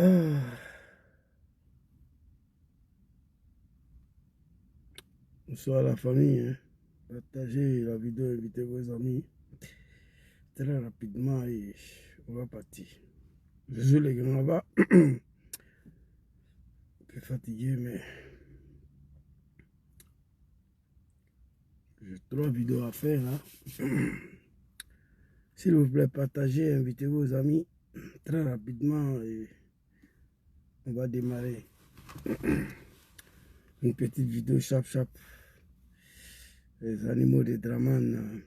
Ah. Bonsoir la famille. Hein. Partagez la vidéo, invitez vos amis. Très rapidement et on va partir. Je suis les grands là-bas. Un peu fatigué, mais j'ai 3 vidéos à faire là. S'il vous plaît, partagez, invitez vos amis très rapidement et on va démarrer. Une petite vidéo chap. Les animaux de Draman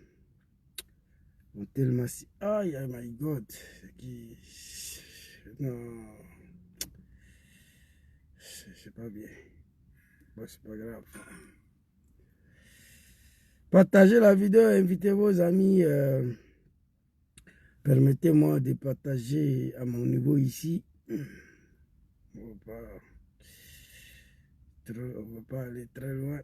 ont tellement si... Aïe, my God. Non. C'est pas bien. Bon, c'est pas grave. Partagez la vidéo, invitez vos amis. Permettez-moi de partager à mon niveau ici. On va pas aller très loin.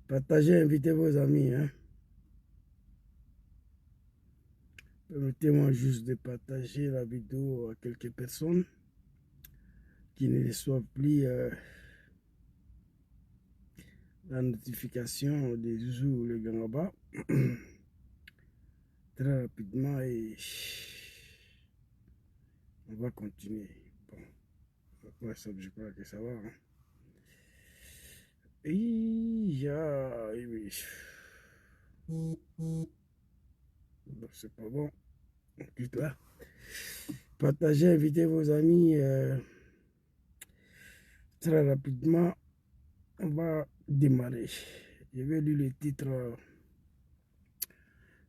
Partagez, invitez vos amis. Hein. Permettez-moi juste de partager la vidéo à quelques personnes qui ne reçoivent plus la notification des Zouzou le Gangaba. Très rapidement et on va continuer. Bon, WhatsApp, je crois que ça va. Hein. Bon, c'est pas bon. Quitte là. Partagez, invitez vos amis. Très rapidement, on va démarrer. Je vais lire le titre.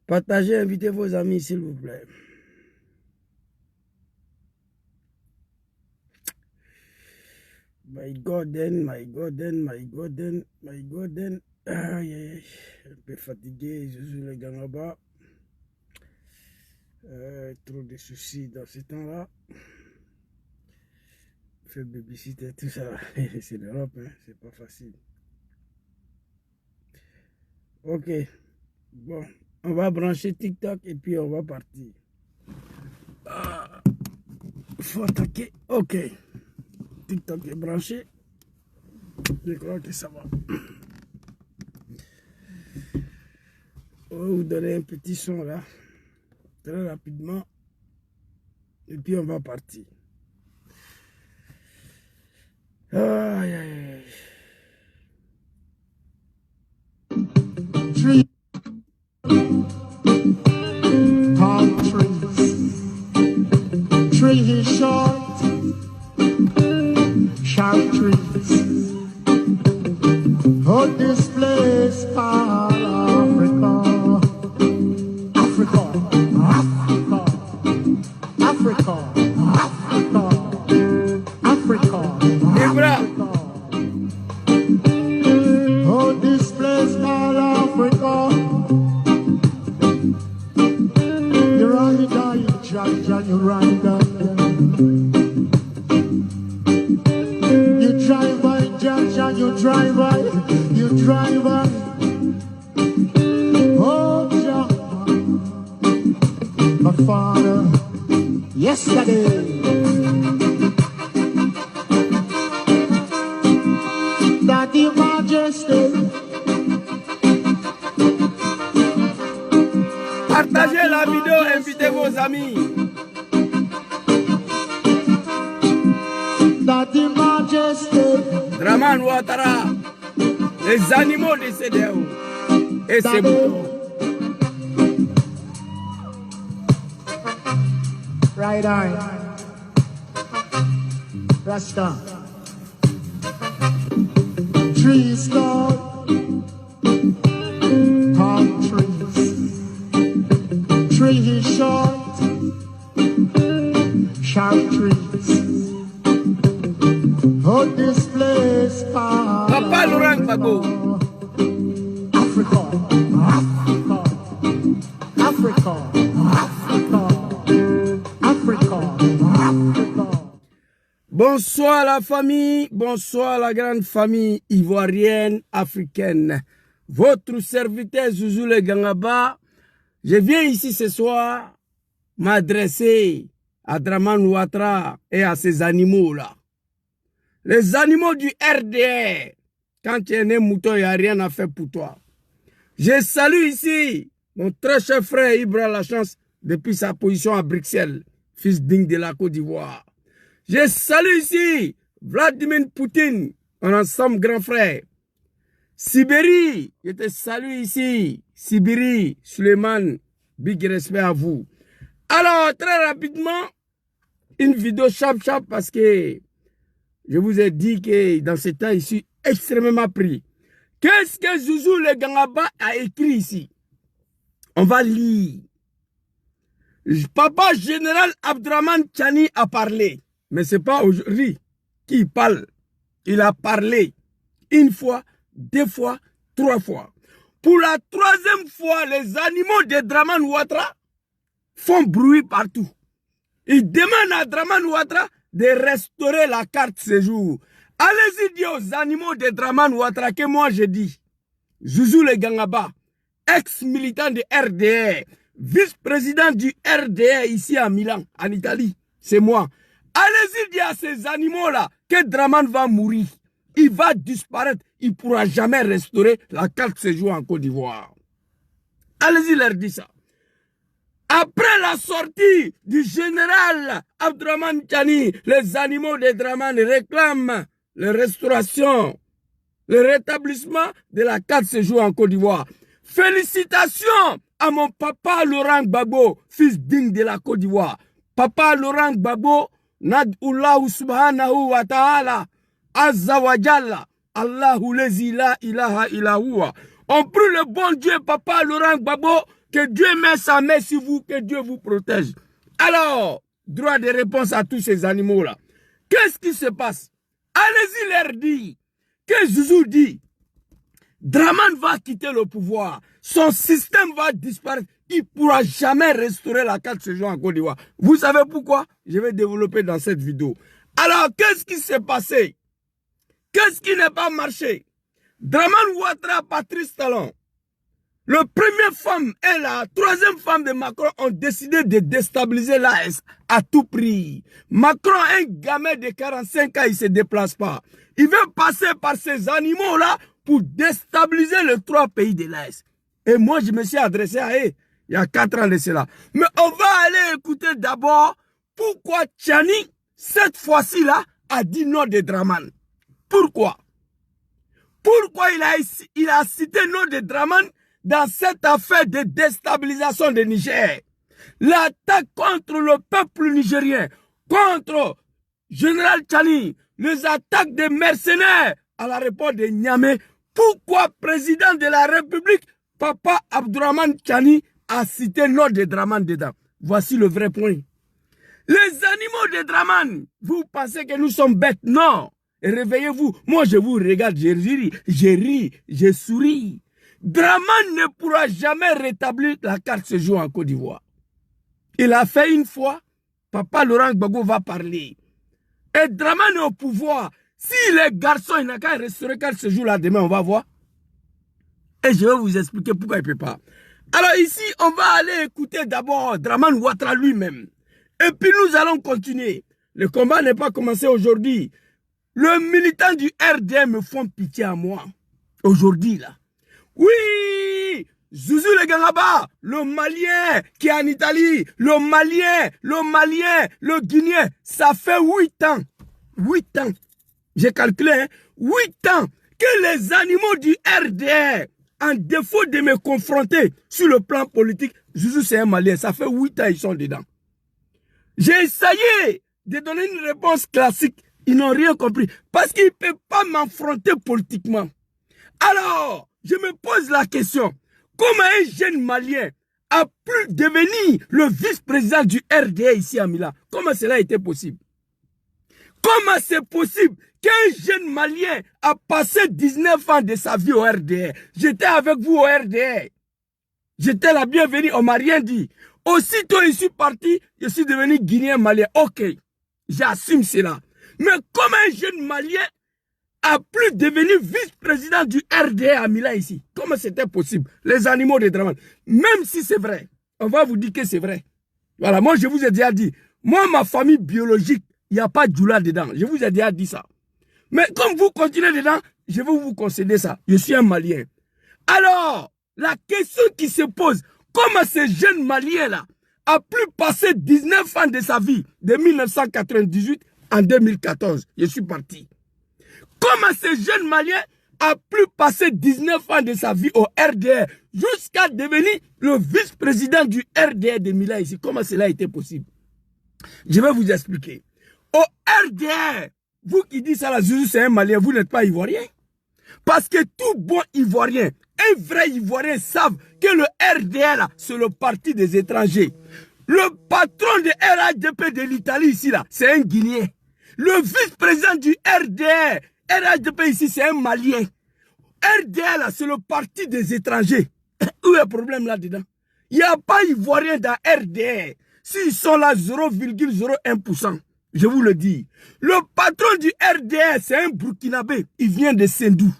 Partagez, invitez vos amis, s'il vous plaît. My God. Aïe, un peu fatigué, je suis le gars là-bas. Trop de soucis dans ce temps-là. Faire babysitter, tout ça, c'est l'Europe, hein, c'est pas facile. Ok, bon, on va brancher TikTok et puis on va partir. Faut attaquer, ok. TikTok est branché. Je crois que ça va. On va vous donner un petit son là, très rapidement. Et puis on va partir. Aïe, aïe, aïe. Tree, palm trees. Tree is short, sharp trees. Oh, this place called Africa. Africa, Africa, Africa, Africa, Africa, Africa. Oh, this place called Africa. You ride down, you drive down, you ride down. You drive by, Jaja, you drive by, you drive by. Oh, Jah, my father, yesterday. Daddy Majesty. Partagez la vidéo, invitez vos amis. Daddy Majesty. Draman Ouattara, les animaux de CEDEAO et ses boutons. Right eye. Rasta. Trees, Lord. Palm trees. Tree is short. Sharp trees. Oh, this place called Papa Laurent Gbagbo. Africa, Africa, Africa, Africa, Africa, Africa. Bonsoir la famille, bonsoir la grande famille ivoirienne, africaine. votre serviteur Zouzoulé Gangaba. Je viens ici ce soir m'adresser à Dramane Ouattara et à ces animaux-là. Les animaux du RDR, quand tu es né mouton, il n'y a rien à faire pour toi. Je salue ici mon très cher frère Ibra Lachance depuis sa position à Bruxelles, fils digne de la Côte d'Ivoire. Je salue ici Vladimir Poutine, en ensemble grand frère. Sibérie, je te salue ici. Sibérie, Suleiman, big respect à vous. Alors, très rapidement, une vidéo chap parce que je vous ai dit que dans ce temps, je suis extrêmement pris. Qu'est-ce que Zouzoulé Gangaba a écrit ici? On va lire. Papa général Abdraman Tchani a parlé. Mais ce n'est pas aujourd'hui qu'il parle. Il a parlé une fois, deux fois, trois fois. Pour la troisième fois, les animaux de Dramane Ouattara font bruit partout. Ils demandent à Dramane Ouattara de restaurer la carte séjour. Allez-y dire aux animaux de Dramane Ouattara que moi je dis. Zouzoulé Gangaba, ex-militant de RDR, vice-président du RDR ici à Milan, en Italie, c'est moi. Allez-y dire à ces animaux-là que Dramane va mourir. Il va disparaître. Il ne pourra jamais restaurer la carte séjour en Côte d'Ivoire. Allez-y leur dire ça. Après la sortie du général Abdraman Tchani, les animaux de Dramane réclament la restauration, le rétablissement de la carte séjour en Côte d'Ivoire. Félicitations à mon papa Laurent Gbagbo, fils digne de la Côte d'Ivoire. Papa Laurent Gbagbo, Nad'Allahu subhanahu wa ta'ala, Azza wa Jalla, Allahu lezi la ilaha illa huwa. On prie le bon Dieu, papa Laurent Gbagbo, que Dieu met sa main sur vous, que Dieu vous protège. Alors, droit de réponse à tous ces animaux-là. Qu'est-ce qui se passe? Allez-y leur dire que Zouzou dit, Dramane va quitter le pouvoir, son système va disparaître, il ne pourra jamais restaurer la carte séjour en Côte d'Ivoire. Vous savez pourquoi? Je vais développer dans cette vidéo. Alors, qu'est-ce qui s'est passé? Qu'est-ce qui n'a pas marché? Dramane Ouattara, Patrice Talon, la première femme et la troisième femme de Macron ont décidé de déstabiliser l'AS à tout prix. Macron, un gamin de 45 ans, il ne se déplace pas. Il veut passer par ces animaux-là pour déstabiliser les trois pays de l'AS. Et moi, je me suis adressé à eux il y a 4 ans de cela. Mais on va aller écouter d'abord pourquoi Tchani, cette fois-ci-là, a dit non de Dramane. Pourquoi? Pourquoi il a cité non de Dramane dans cette affaire de déstabilisation de Niger? L'attaque contre le peuple nigérien, contre Général Tchani, les attaques des mercenaires à l'aéroport de Niamey. Pourquoi président de la République, Papa Abdraman Tchani, a cité non de Dramane dedans? Voici le vrai point. Les animaux de Dramane, vous pensez que nous sommes bêtes? Non. Réveillez-vous. Moi, je vous regarde, je ris, je souris. Dramane ne pourra jamais rétablir la carte séjour en Côte d'Ivoire. Il a fait une fois, Papa Laurent Gbagbo va parler. Et Dramane est au pouvoir. Si les garçons, il n'a qu'à restaurer carte séjour là demain, on va voir. Et je vais vous expliquer pourquoi il ne peut pas. Alors ici, on va aller écouter d'abord Dramane Ouattara lui-même. Et puis nous allons continuer. Le combat n'est pas commencé aujourd'hui. Le militant du RDM me font pitié à moi. Aujourd'hui là. Oui, Zouzoulé Gangaba, le Malien qui est en Italie, le Malien, le Guinéen, ça fait 8 ans. 8 ans. J'ai calculé, hein, 8 ans que les animaux du RDR, en défaut de me confronter sur le plan politique, Zouzou c'est un Malien, ça fait 8 ans ils sont dedans. J'ai essayé de donner une réponse classique, ils n'ont rien compris, parce qu'ils ne peuvent pas m'affronter politiquement. Alors, je me pose la question, comment un jeune Malien a pu devenir le vice-président du RDR ici à Milan? Comment cela a été possible? Comment c'est possible qu'un jeune Malien a passé 19 ans de sa vie au RDR? J'étais avec vous au RDR. J'étais la bienvenue, on ne m'a rien dit. Aussitôt je suis parti, je suis devenu Guinéen Malien. Ok, j'assume cela. Mais comment un jeune Malien a plus devenu vice-président du RDA à Mila ici. Comment c'était possible? Les animaux de Dramane. Même si c'est vrai, on va vous dire que c'est vrai. Voilà, moi je vous ai déjà dit, moi ma famille biologique, il n'y a pas de Djoula dedans. Je vous ai déjà dit ça. Mais comme vous continuez dedans, je vais vous concéder ça. Je suis un Malien. Alors, la question qui se pose, comment ce jeune Malien-là a pu passer 19 ans de sa vie, de 1998 en 2014, je suis parti. Comment ce jeune Malien a pu passer 19 ans de sa vie au RDR jusqu'à devenir le vice-président du RDR de Mila ici? Comment cela a été possible? Je vais vous expliquer. Au RDR, vous qui dites ça, là, Zouzou, c'est un Malien, vous n'êtes pas Ivoirien. Parce que tout bon Ivoirien, un vrai Ivoirien savent que le RDR, c'est le parti des étrangers. Le patron de RHDP de l'Italie ici, là, c'est un Guinéen. Le vice-président du RDR, RHDP ici, c'est un Malien. RDR, là, c'est le parti des étrangers. Où est le problème là-dedans? Il n'y a pas Ivoirien dans RDR. S'ils sont là 0,01%, je vous le dis. Le patron du RDR, c'est un Burkinabé. Il vient de Sendou.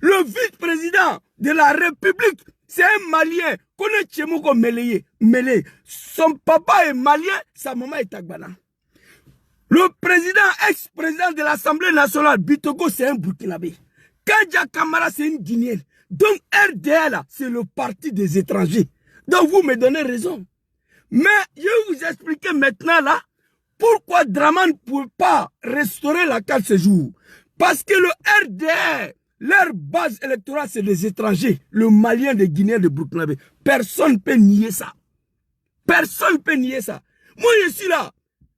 Le vice-président de la République, c'est un Malien. Connaît Tchemoko Meleye. Son papa est malien, sa maman est Tagbana. Le président, ex-président de l'Assemblée nationale, Bitoko, c'est un Burkinabé. Kadja Kamara, c'est une Guinéenne. Donc RDL, c'est le parti des étrangers. Donc vous me donnez raison. Mais je vais vous expliquer maintenant là, pourquoi Dramane ne peut pas restaurer la carte ce jour. Parce que le RDR, leur base électorale, c'est les étrangers, le Malien, les Guinéens, les Burkinabés. Personne ne peut nier ça. Personne ne peut nier ça. Moi, je suis là.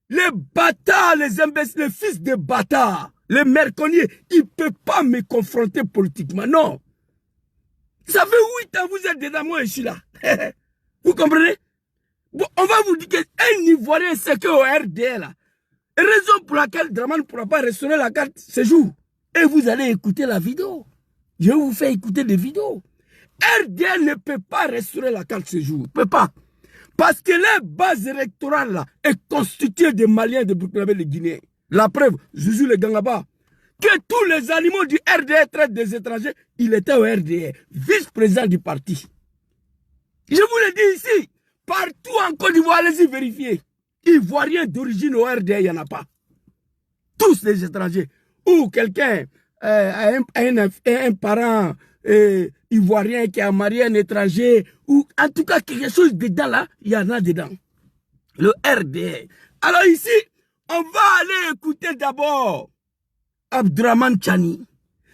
Les bâtards, les imbéciles, les fils de bâtards, les merconniers, ils ne peuvent pas me confronter politiquement. Non. Ça fait 8 ans que vous êtes dedans, moi, je suis là. Vous comprenez? Bon, on va vous dire qu'un Ivoirien sait qu'au RDR, là, raison pour laquelle Dramane ne pourra pas restaurer la carte ce jour. Et vous allez écouter la vidéo. Je vais vous faire écouter des vidéos. RDR ne peut pas restaurer la carte ce jour. Ne peut pas. Parce que la base électorale là est constituée de Maliens, de Burkinabé, de Guinéens. La preuve, Zouzou le Gangaba, que tous les animaux du RDR traitent des étrangers, il était au RDR, vice-président du parti. Je vous le dis ici, partout en Côte d'Ivoire, allez-y vérifier. Ivoiriens d'origine au RDR, il n'y en a pas. Tous les étrangers. Ou quelqu'un un parent ivoirien qui a marié un étranger, ou en tout cas quelque chose dedans là, il y en a dedans. Le RDR. Alors ici, on va aller écouter d'abord Abdourahmane Tchani.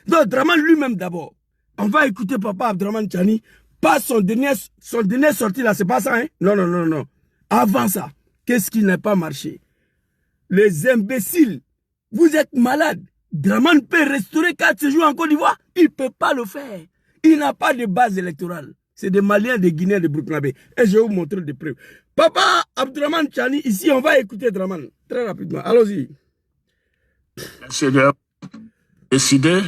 Non, Dramane lui-même d'abord. On va écouter papa Abdourahmane Tchani. Pas son dernier sortie là, c'est pas ça, hein? Non, non, non, non. Avant ça, qu'est-ce qui n'a pas marché? Les imbéciles, vous êtes malades. Dramane peut restaurer 4 séjours en Côte d'Ivoire. Il ne peut pas le faire. Il n'a pas de base électorale. C'est des Maliens, des Guinéens, des Burkinabés. Et je vais vous montrer des preuves. Papa Abdourahmane Tchani, ici, on va écouter Dramane. Très rapidement. Allons-y. La CEDEAO a décidé,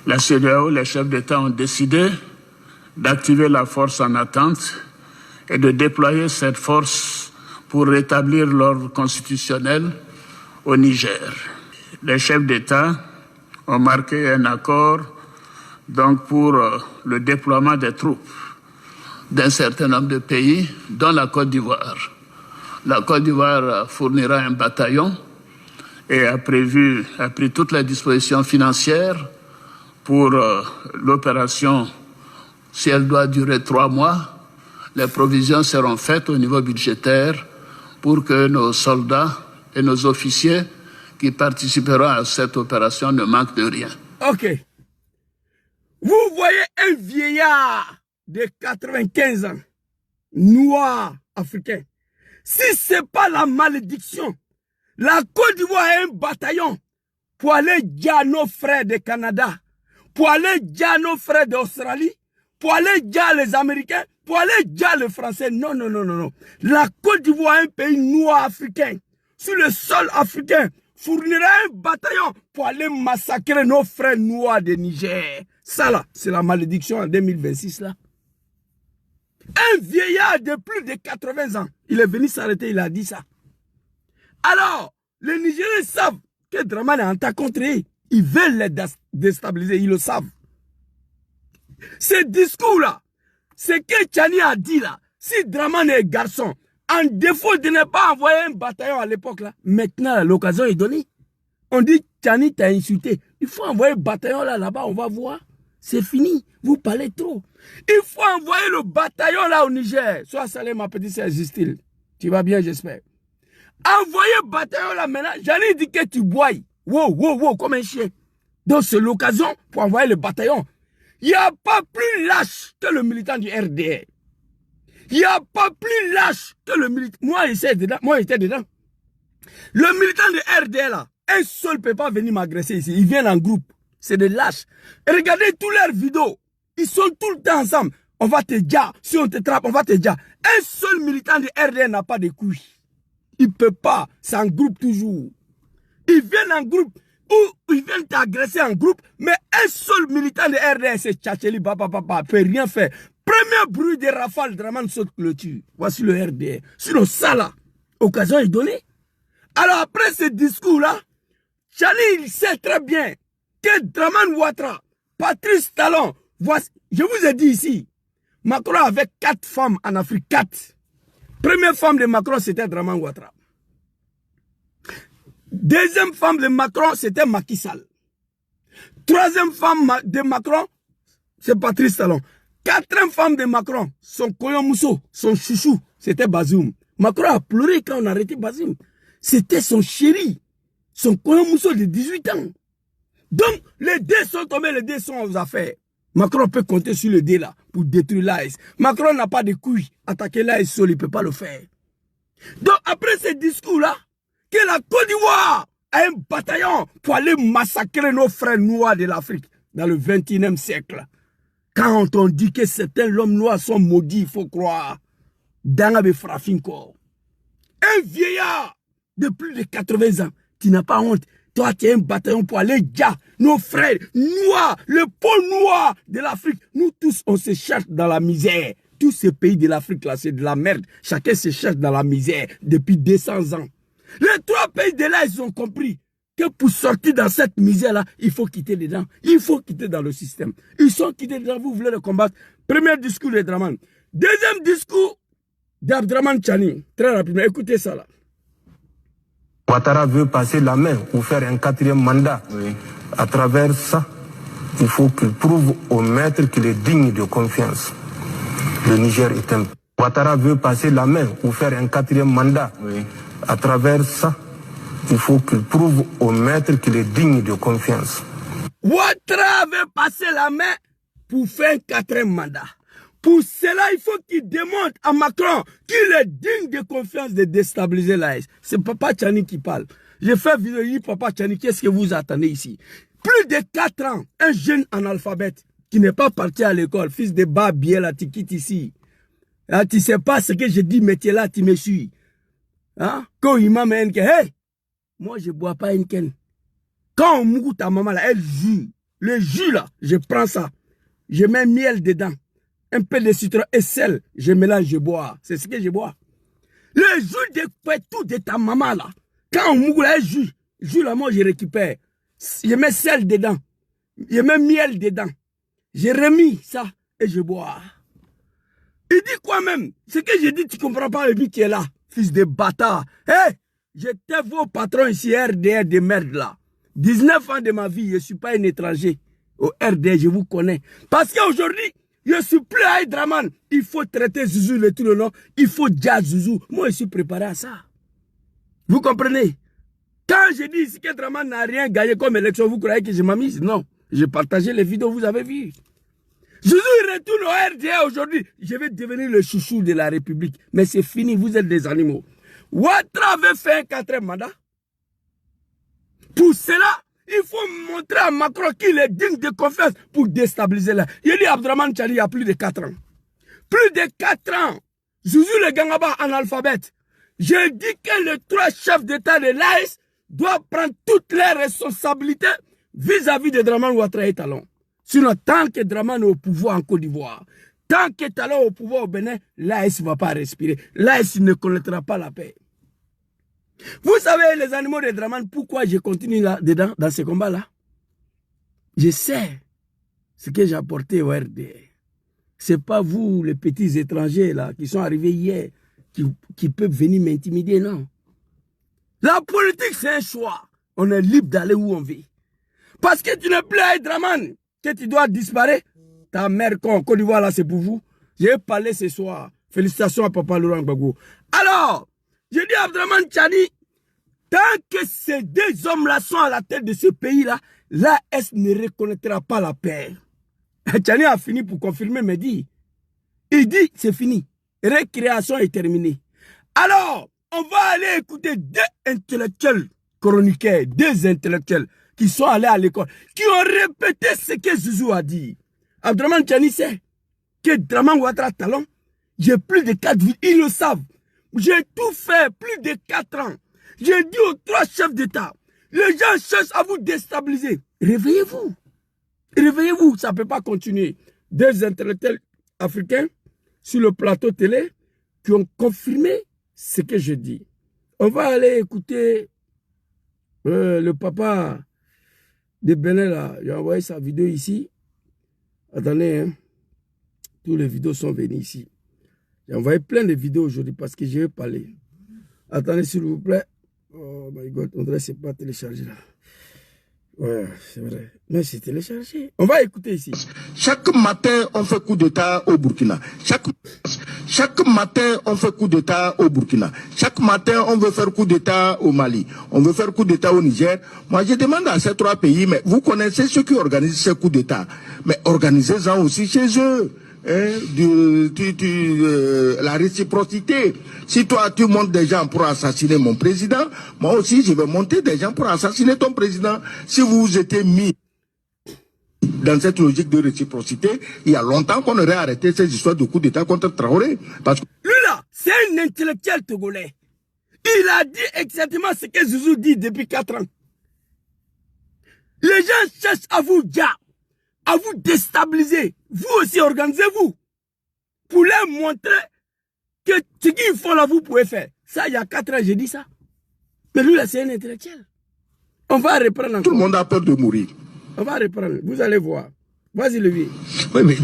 les chefs d'État ont décidé d'activer la force en attente et de déployer cette force pour rétablir l'ordre constitutionnel au Niger. Les chefs d'État ont marqué un accord donc pour le déploiement des troupes d'un certain nombre de pays, dont la Côte d'Ivoire. La Côte d'Ivoire fournira un bataillon et a pris toutes les dispositions financières pour l'opération. Si elle doit durer 3 mois, les provisions seront faites au niveau budgétaire pour que nos soldats et nos officiers qui participeront à cette opération ne manquent de rien. Ok. Vous voyez un vieillard de 95 ans, noir africain. Si ce n'est pas la malédiction, la Côte d'Ivoire a un bataillon pour aller dire à nos frères du Canada, pour aller dire à nos frères d'Australie, pour aller dire les Américains, pour aller dire les Français. Non, non, non, non, non. La Côte d'Ivoire est un pays noir africain. Sur le sol africain, fournira un bataillon pour aller massacrer nos frères noirs de Niger. Ça là, c'est la malédiction en 2026 là. Un vieillard de plus de 80 ans, il est venu s'arrêter, il a dit ça. Alors, les Nigériens savent que Dramane est en tas contre eux. Ils veulent les déstabiliser, ils le savent. Ce discours-là, ce que Tchani a dit là, si Dramane est garçon, en défaut de ne pas envoyer un bataillon à l'époque là, maintenant l'occasion est donnée. On dit Tchani t'a insulté. Il faut envoyer un bataillon là-bas, on va voir. C'est fini, vous parlez trop. Il faut envoyer le bataillon là au Niger. Sois salé ma petite sœur Justine. Tu vas bien, j'espère. Envoyez le bataillon là maintenant. J'en ai dit que tu bois. Wow, wow, wow, comme un chien. Donc c'est l'occasion pour envoyer le bataillon. Il n'y a pas plus lâche que le militant du RDR. Il n'y a pas plus lâche que le militant. Moi, j'étais dedans. Le militant du RDR là, un seul ne peut pas venir m'agresser ici. Ils viennent en groupe. C'est des lâches. Et regardez tous leurs vidéos. Ils sont tout le temps ensemble. On va te dire. Si on te trappe, on va te dire. Un seul militant du RDR n'a pas de couilles. Il ne peut pas. C'est en groupe toujours. Ils viennent en groupe. Ou ils viennent t'agresser en groupe. Mais un seul militant de RDR, c'est Tchatcheli, papa, ne peut rien faire. Premier bruit de rafale, Dramane saute clôture. Voici le RDR. Sinon, ça là, occasion est donnée. Alors après ce discours-là, Tchani, il sait très bien que Dramane Ouattara, Patrice Talon, voici, je vous ai dit ici, Macron avait 4 femmes en Afrique, 4. Première femme de Macron, c'était Dramane Ouattara. Deuxième femme de Macron, c'était Macky Sall. Troisième femme de Macron, c'est Patrice Talon. Quatrième femme de Macron, son Koyon Mousso, son chouchou, c'était Bazoum. Macron a pleuré quand on a arrêté Bazoum. C'était son chéri, son Koyon Mousso de 18 ans. Donc, les dés sont tombés, les dés sont aux affaires. Macron peut compter sur le dé là pour détruire l'AS. Macron n'a pas de couilles. Attaquer l'AS seul, il ne peut pas le faire. Donc, après ce discours-là, que la Côte d'Ivoire a un bataillon pour aller massacrer nos frères noirs de l'Afrique dans le 21e siècle. Quand on dit que certains hommes noirs sont maudits, il faut croire. Dangabe Frafinko. Un vieillard de plus de 80 ans, tu n'as pas honte. Toi, tu as un bataillon pour aller dire, nos frères noirs, le pôle noir de l'Afrique. Nous tous, on se cherche dans la misère. Tous ces pays de l'Afrique, là, c'est de la merde. Chacun se cherche dans la misère depuis 200 ans. Les 3 pays de là, ils ont compris que pour sortir dans cette misère-là, il faut quitter dedans. Il faut quitter dans le système. Ils sont quittés dedans, vous voulez le combattre. Premier discours de Dramane. Deuxième discours d'Abdraman Tchani. Très rapidement, écoutez ça là. Ouattara veut passer la main pour faire un 4e mandat. Oui. À travers ça, il faut qu'il prouve au maître qu'il est digne de confiance. Le Niger est un... Ouattara veut passer la main pour faire un 4e mandat. Oui. À travers ça, il faut qu'il prouve au maître qu'il est digne de confiance. Ouattara veut passer la main pour faire un 4e mandat. Pour cela, il faut qu'il démontre à Macron qu'il est digne de confiance de déstabiliser l'AS. C'est Papa Tchani qui parle. J'ai fait vidéo, il dit Papa Tchani, qu'est-ce que vous attendez ici? Plus de 4 ans, un jeune analphabète qui n'est pas parti à l'école, fils de Babiel, là, tu quittes ici. Là, tu ne sais pas ce que je dis, mais tu es là, tu me suis. Hein? Quand il m'a mis un ken, hey, moi je ne bois pas un ken. Quand on mouille ta maman là, elle jus. Le jus là, je prends ça. Je mets miel dedans. Un peu de citron et sel. Je mélange, je bois. C'est ce que je bois. Le jus de tout de ta maman là. Quand on mouille là, elle jus là, moi je récupère. Je mets sel dedans. Je mets miel dedans. J'ai remis ça et je bois. Il dit quoi même? Ce que je dis, tu ne comprends pas et puis tu es là. Fils de bâtard. Hé, j'étais vos patrons ici, RDR de merde là. 19 ans de ma vie, je ne suis pas un étranger. Au RDR, je vous connais. Parce qu'aujourd'hui, je suis plus à Dramane. Il faut traiter Zouzou le tout le nom. Il faut dire Zouzou. Moi, je suis préparé à ça. Vous comprenez? Quand je dis ici que Dramane n'a rien gagné comme élection, vous croyez que je m'amuse? Non. J'ai partagé les vidéos, vous avez vu. Zouzou retourne au RDA aujourd'hui. Je vais devenir le chouchou de la République. Mais c'est fini, vous êtes des animaux. Ouattara veut faire un 4e mandat. Pour cela, il faut montrer à Macron qu'il est digne de confiance pour déstabiliser là. Il dit Abdraman Tchani il y a plus de 4 ans. Plus de 4 ans. Zouzou le Gangaba analphabète. Je dis que les 3 chefs d'État de l'AS doivent prendre toutes les responsabilités vis-à-vis de Dramane Ouattara et Talon. Sinon, tant que Dramane est au pouvoir en Côte d'Ivoire, tant que Talon est au pouvoir au Bénin, l'AS ne va pas respirer. L'AS ne connaîtra pas la paix. Vous savez, les animaux de Draman, pourquoi je continue là-dedans, dans ce combat-là? Je sais ce que j'ai apporté au RDR. Ce n'est pas vous, les petits étrangers là, qui sont arrivés hier, qui peuvent venir m'intimider, non. La politique, c'est un choix. On est libre d'aller où on veut. Parce que tu n'es plus à Draman, que tu dois disparaître. Ta mère, Côte d'Ivoire, là, c'est pour vous. J'ai parlé ce soir. Félicitations à Papa Laurent Gbagbo. Alors, je dis à Abdraman Tchani, tant que ces deux hommes-là sont à la tête de ce pays-là, l'AS ne reconnaîtra pas la paix. Tchani a fini pour confirmer, mais dit, il dit, c'est fini. Récréation est terminée. Alors, on va aller écouter deux intellectuels chroniqueurs, deux intellectuels qui sont allés à l'école, qui ont répété ce que Zouzou a dit. Abdraman Tchani sait que Draman Ouattara Talon, j'ai plus de 4 vies, ils le savent. J'ai tout fait, plus de 4 ans. J'ai dit aux 3 chefs d'État, les gens cherchent à vous déstabiliser. Réveillez-vous. Réveillez-vous, ça ne peut pas continuer. Deux intellectuels africains sur le plateau télé qui ont confirmé ce que je dis. On va aller écouter le papa de Benin là. J'ai envoyé sa vidéo ici. Attendez, hein. Tous les vidéos sont venues ici. J'ai envoyé plein de vidéos aujourd'hui parce que je vais parler. Attendez s'il vous plaît. Oh my God, on dirait que ce n'est pas téléchargé là. Ouais, c'est vrai. Mais c'est téléchargé. On va écouter ici. Chaque matin, on fait coup d'État au Burkina. Chaque matin, on fait coup d'État au Burkina. Chaque matin, on veut faire coup d'État au Mali. On veut faire coup d'État au Niger. Moi, je demande à ces 3 pays, mais vous connaissez ceux qui organisent ces coups d'État. Mais organisez-en aussi chez eux. La réciprocité. Si toi tu montes des gens pour assassiner mon président, moi aussi je vais monter des gens pour assassiner ton président. Si vous vous étiez mis dans cette logique de réciprocité, il y a longtemps qu'on aurait arrêté ces histoires de coup d'État contre Traoré. Parce que lui là, c'est un intellectuel togolais. Il a dit exactement ce que Zouzou dit depuis 4 ans. Les gens cherchent à vous dire, à vous déstabiliser. Vous aussi, organisez-vous. Pour leur montrer que ce qu'ils font là, vous pouvez faire. Ça, il y a 4 ans, j'ai dit ça. Mais lui, là, c'est un intellectuel. On va reprendre encore. Tout le monde a peur de mourir. On va reprendre. Vous allez voir. Vas-y, Levier. Oui, mais...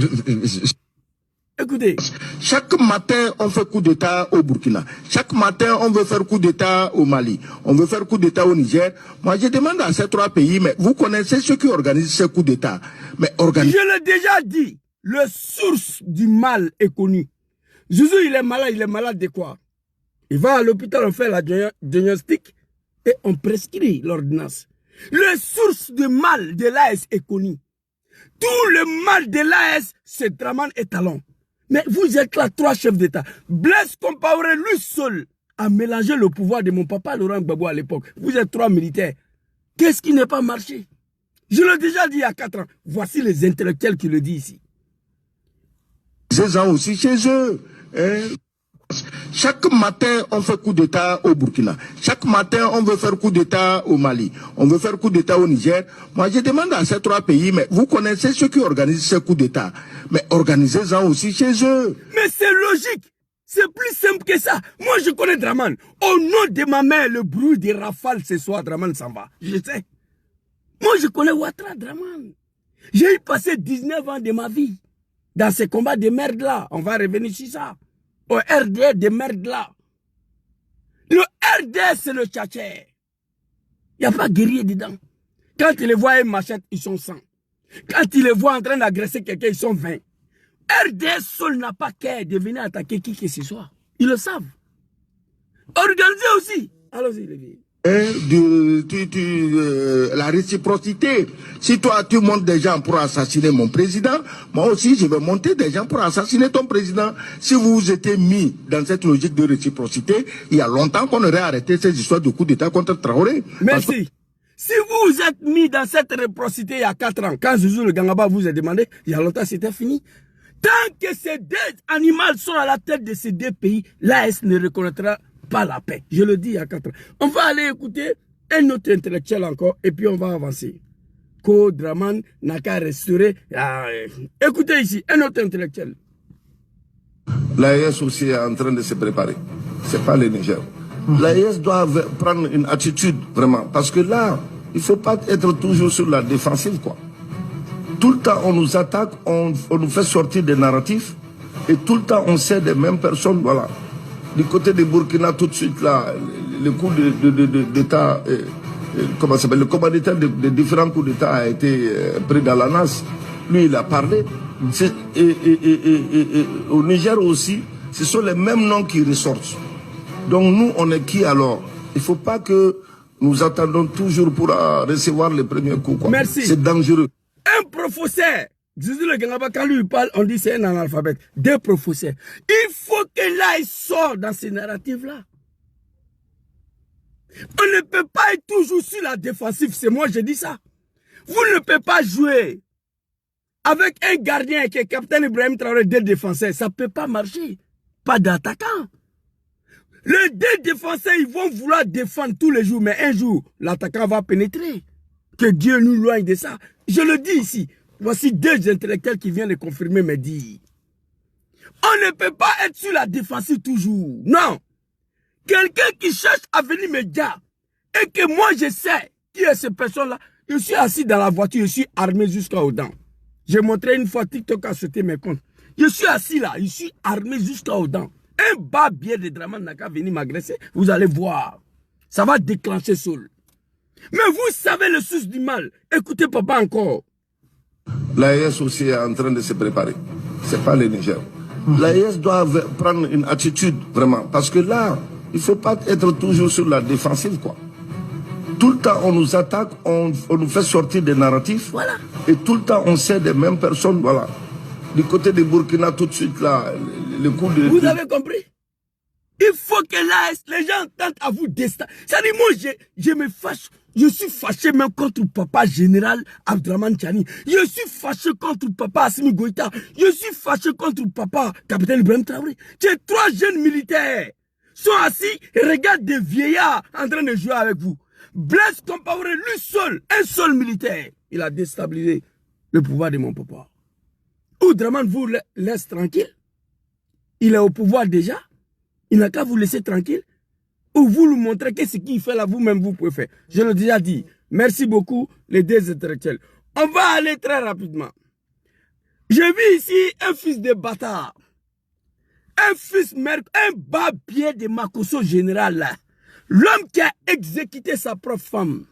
Écoutez. Chaque matin, on fait coup d'État au Burkina. Chaque matin, on veut faire coup d'État au Mali. On veut faire coup d'État au Niger. Moi, je demande à ces 3 pays, mais vous connaissez ceux qui organisent ces coups d'État. Mais Je l'ai déjà dit. Le source du mal est connu. Zouzou, il est malade de quoi? Il va à l'hôpital, on fait la diagnostic et on prescrit l'ordonnance. Le source du mal de l'AS est connu. Tout le mal de l'AS, c'est Draman et Talon. Mais vous êtes là, 3 chefs d'État. Blaise Compaoré, lui seul, a mélangé le pouvoir de mon papa Laurent Gbagbo à l'époque. Vous êtes 3 militaires. Qu'est-ce qui n'a pas marché? Je l'ai déjà dit il y a 4 ans. Voici les intellectuels qui le disent ici. Ces gens aussi chez eux. Chaque matin, on fait coup d'État au Burkina. Chaque matin, on veut faire coup d'État au Mali. On veut faire coup d'État au Niger. Moi, je demande à ces 3 pays, mais vous connaissez ceux qui organisent ces coups d'État. Mais organisez-en aussi chez eux. Mais c'est logique. C'est plus simple que ça. Moi, je connais Draman. Au nom de ma mère, le bruit des rafales ce soir, Draman s'en va. Je sais. Moi, je connais Ouattara Draman. J'ai eu passé 19 ans de ma vie dans ces combats de merde-là. On va revenir sur ça. Au RDR de merde-là. Le RDR, c'est le tchatcher. Il n'y a pas guerrier dedans. Quand ils les voient une machette, ils sont 100. Quand ils les voient en train d'agresser quelqu'un, ils sont 20. RDR seul n'a pas qu'à de venir attaquer qui que ce soit. Ils le savent. Organisez aussi. Allons-y, les gars. La réciprocité. Si toi tu montes des gens pour assassiner mon président, moi aussi je vais monter des gens pour assassiner ton président. Si vous vous étiez mis dans cette logique de réciprocité, il y a longtemps qu'on aurait arrêté ces histoires de coup d'État contre Traoré. Merci. Si vous vous êtes mis dans cette réciprocité il y a 4 ans, quand Zouzou le Gangaba vous a demandé, il y a longtemps c'était fini. Tant que ces 2 animaux sont à la tête de ces 2 pays, l'AS ne reconnaîtra pas la paix. Je le dis il y a 4 ans. On va aller écouter un autre intellectuel encore et puis on va avancer. Ko Draman n'a qu'à restaurer. Écoutez ici, un autre intellectuel. L'AS aussi est en train de se préparer. C'est pas le Niger. L'AES doit prendre une attitude, vraiment. Parce que là, il ne faut pas être toujours sur la défensive, quoi. Tout le temps, on nous attaque, on nous fait sortir des narratifs. Et tout le temps, on sait des mêmes personnes, voilà. Du côté de Burkina, tout de suite, là, le coup d'État, comment ça s'appelle, le commanditaire de différents coups d'État a été pris dans la NAS. Lui, il a parlé. Et au Niger aussi, ce sont les mêmes noms qui ressortent. Donc nous, on est qui alors? Il ne faut pas que nous attendons toujours pour recevoir les premiers coups, quoi. Merci. C'est dangereux. Un professeur, le Gangaba, quand lui parle, on dit c'est un analphabète. Deux professeurs. Il faut que là, il sorte dans ces narratifs-là. On ne peut pas être toujours sur la défensive. C'est moi, je dis ça. Vous ne pouvez pas jouer avec un gardien qui est capitaine Ibrahim Traoré, deux défenseurs. Ça ne peut pas marcher. Pas d'attaquant. Les deux défenseurs, ils vont vouloir défendre tous les jours, mais un jour, l'attaquant va pénétrer. Que Dieu nous loigne de ça. Je le dis ici. Voici deux intellectuels qui viennent de confirmer mes dires. On ne peut pas être sur la défensive toujours. Non. Quelqu'un qui cherche à venir me dire et que moi je sais qui est cette personne-là. Je suis assis dans la voiture, je suis armé jusqu'aux dents. J'ai montré une fois TikTok à sauter mes comptes. Je suis assis là, je suis armé jusqu'aux dents. Un bas biais de Draman n'a qu'à venir m'agresser. Vous allez voir. Ça va déclencher Saul. Mais vous savez le source du mal. Écoutez papa encore. L'AES aussi est en train de se préparer. Ce n'est pas le Niger. L'AES doit prendre une attitude, vraiment. Parce que là, il ne faut pas être toujours sur la défensive, quoi. Tout le temps, on nous attaque, on nous fait sortir des narratifs. Voilà. Et tout le temps, on sait des mêmes personnes, voilà. Du côté de Burkina, tout de suite, là, le coup de... Vous avez compris? Il faut que là, les gens tentent à vous déstabiliser. C'est-à-dire, moi, je me fâche. Je suis fâché même contre papa général Abdraman Tchani. Je suis fâché contre papa Assimi Goïta. Je suis fâché contre papa capitaine Ibrahim Traoré. J'ai trois jeunes militaires sont assis et regardent des vieillards en train de jouer avec vous. Blaise Compaoré, lui seul, un seul militaire, il a déstabilisé le pouvoir de mon papa. Ou Draman vous laisse tranquille. Il est au pouvoir déjà. Il n'a qu'à vous laisser tranquille. Ou vous lui montrez que ce qu'il fait là, vous-même, vous pouvez faire. Je l'ai déjà dit. Merci beaucoup, les deux intellectuels. On va aller très rapidement. Je vis ici un fils de bâtard. Un fils, un bas-pied de Makosso général là. L'homme qui a exécuté sa propre femme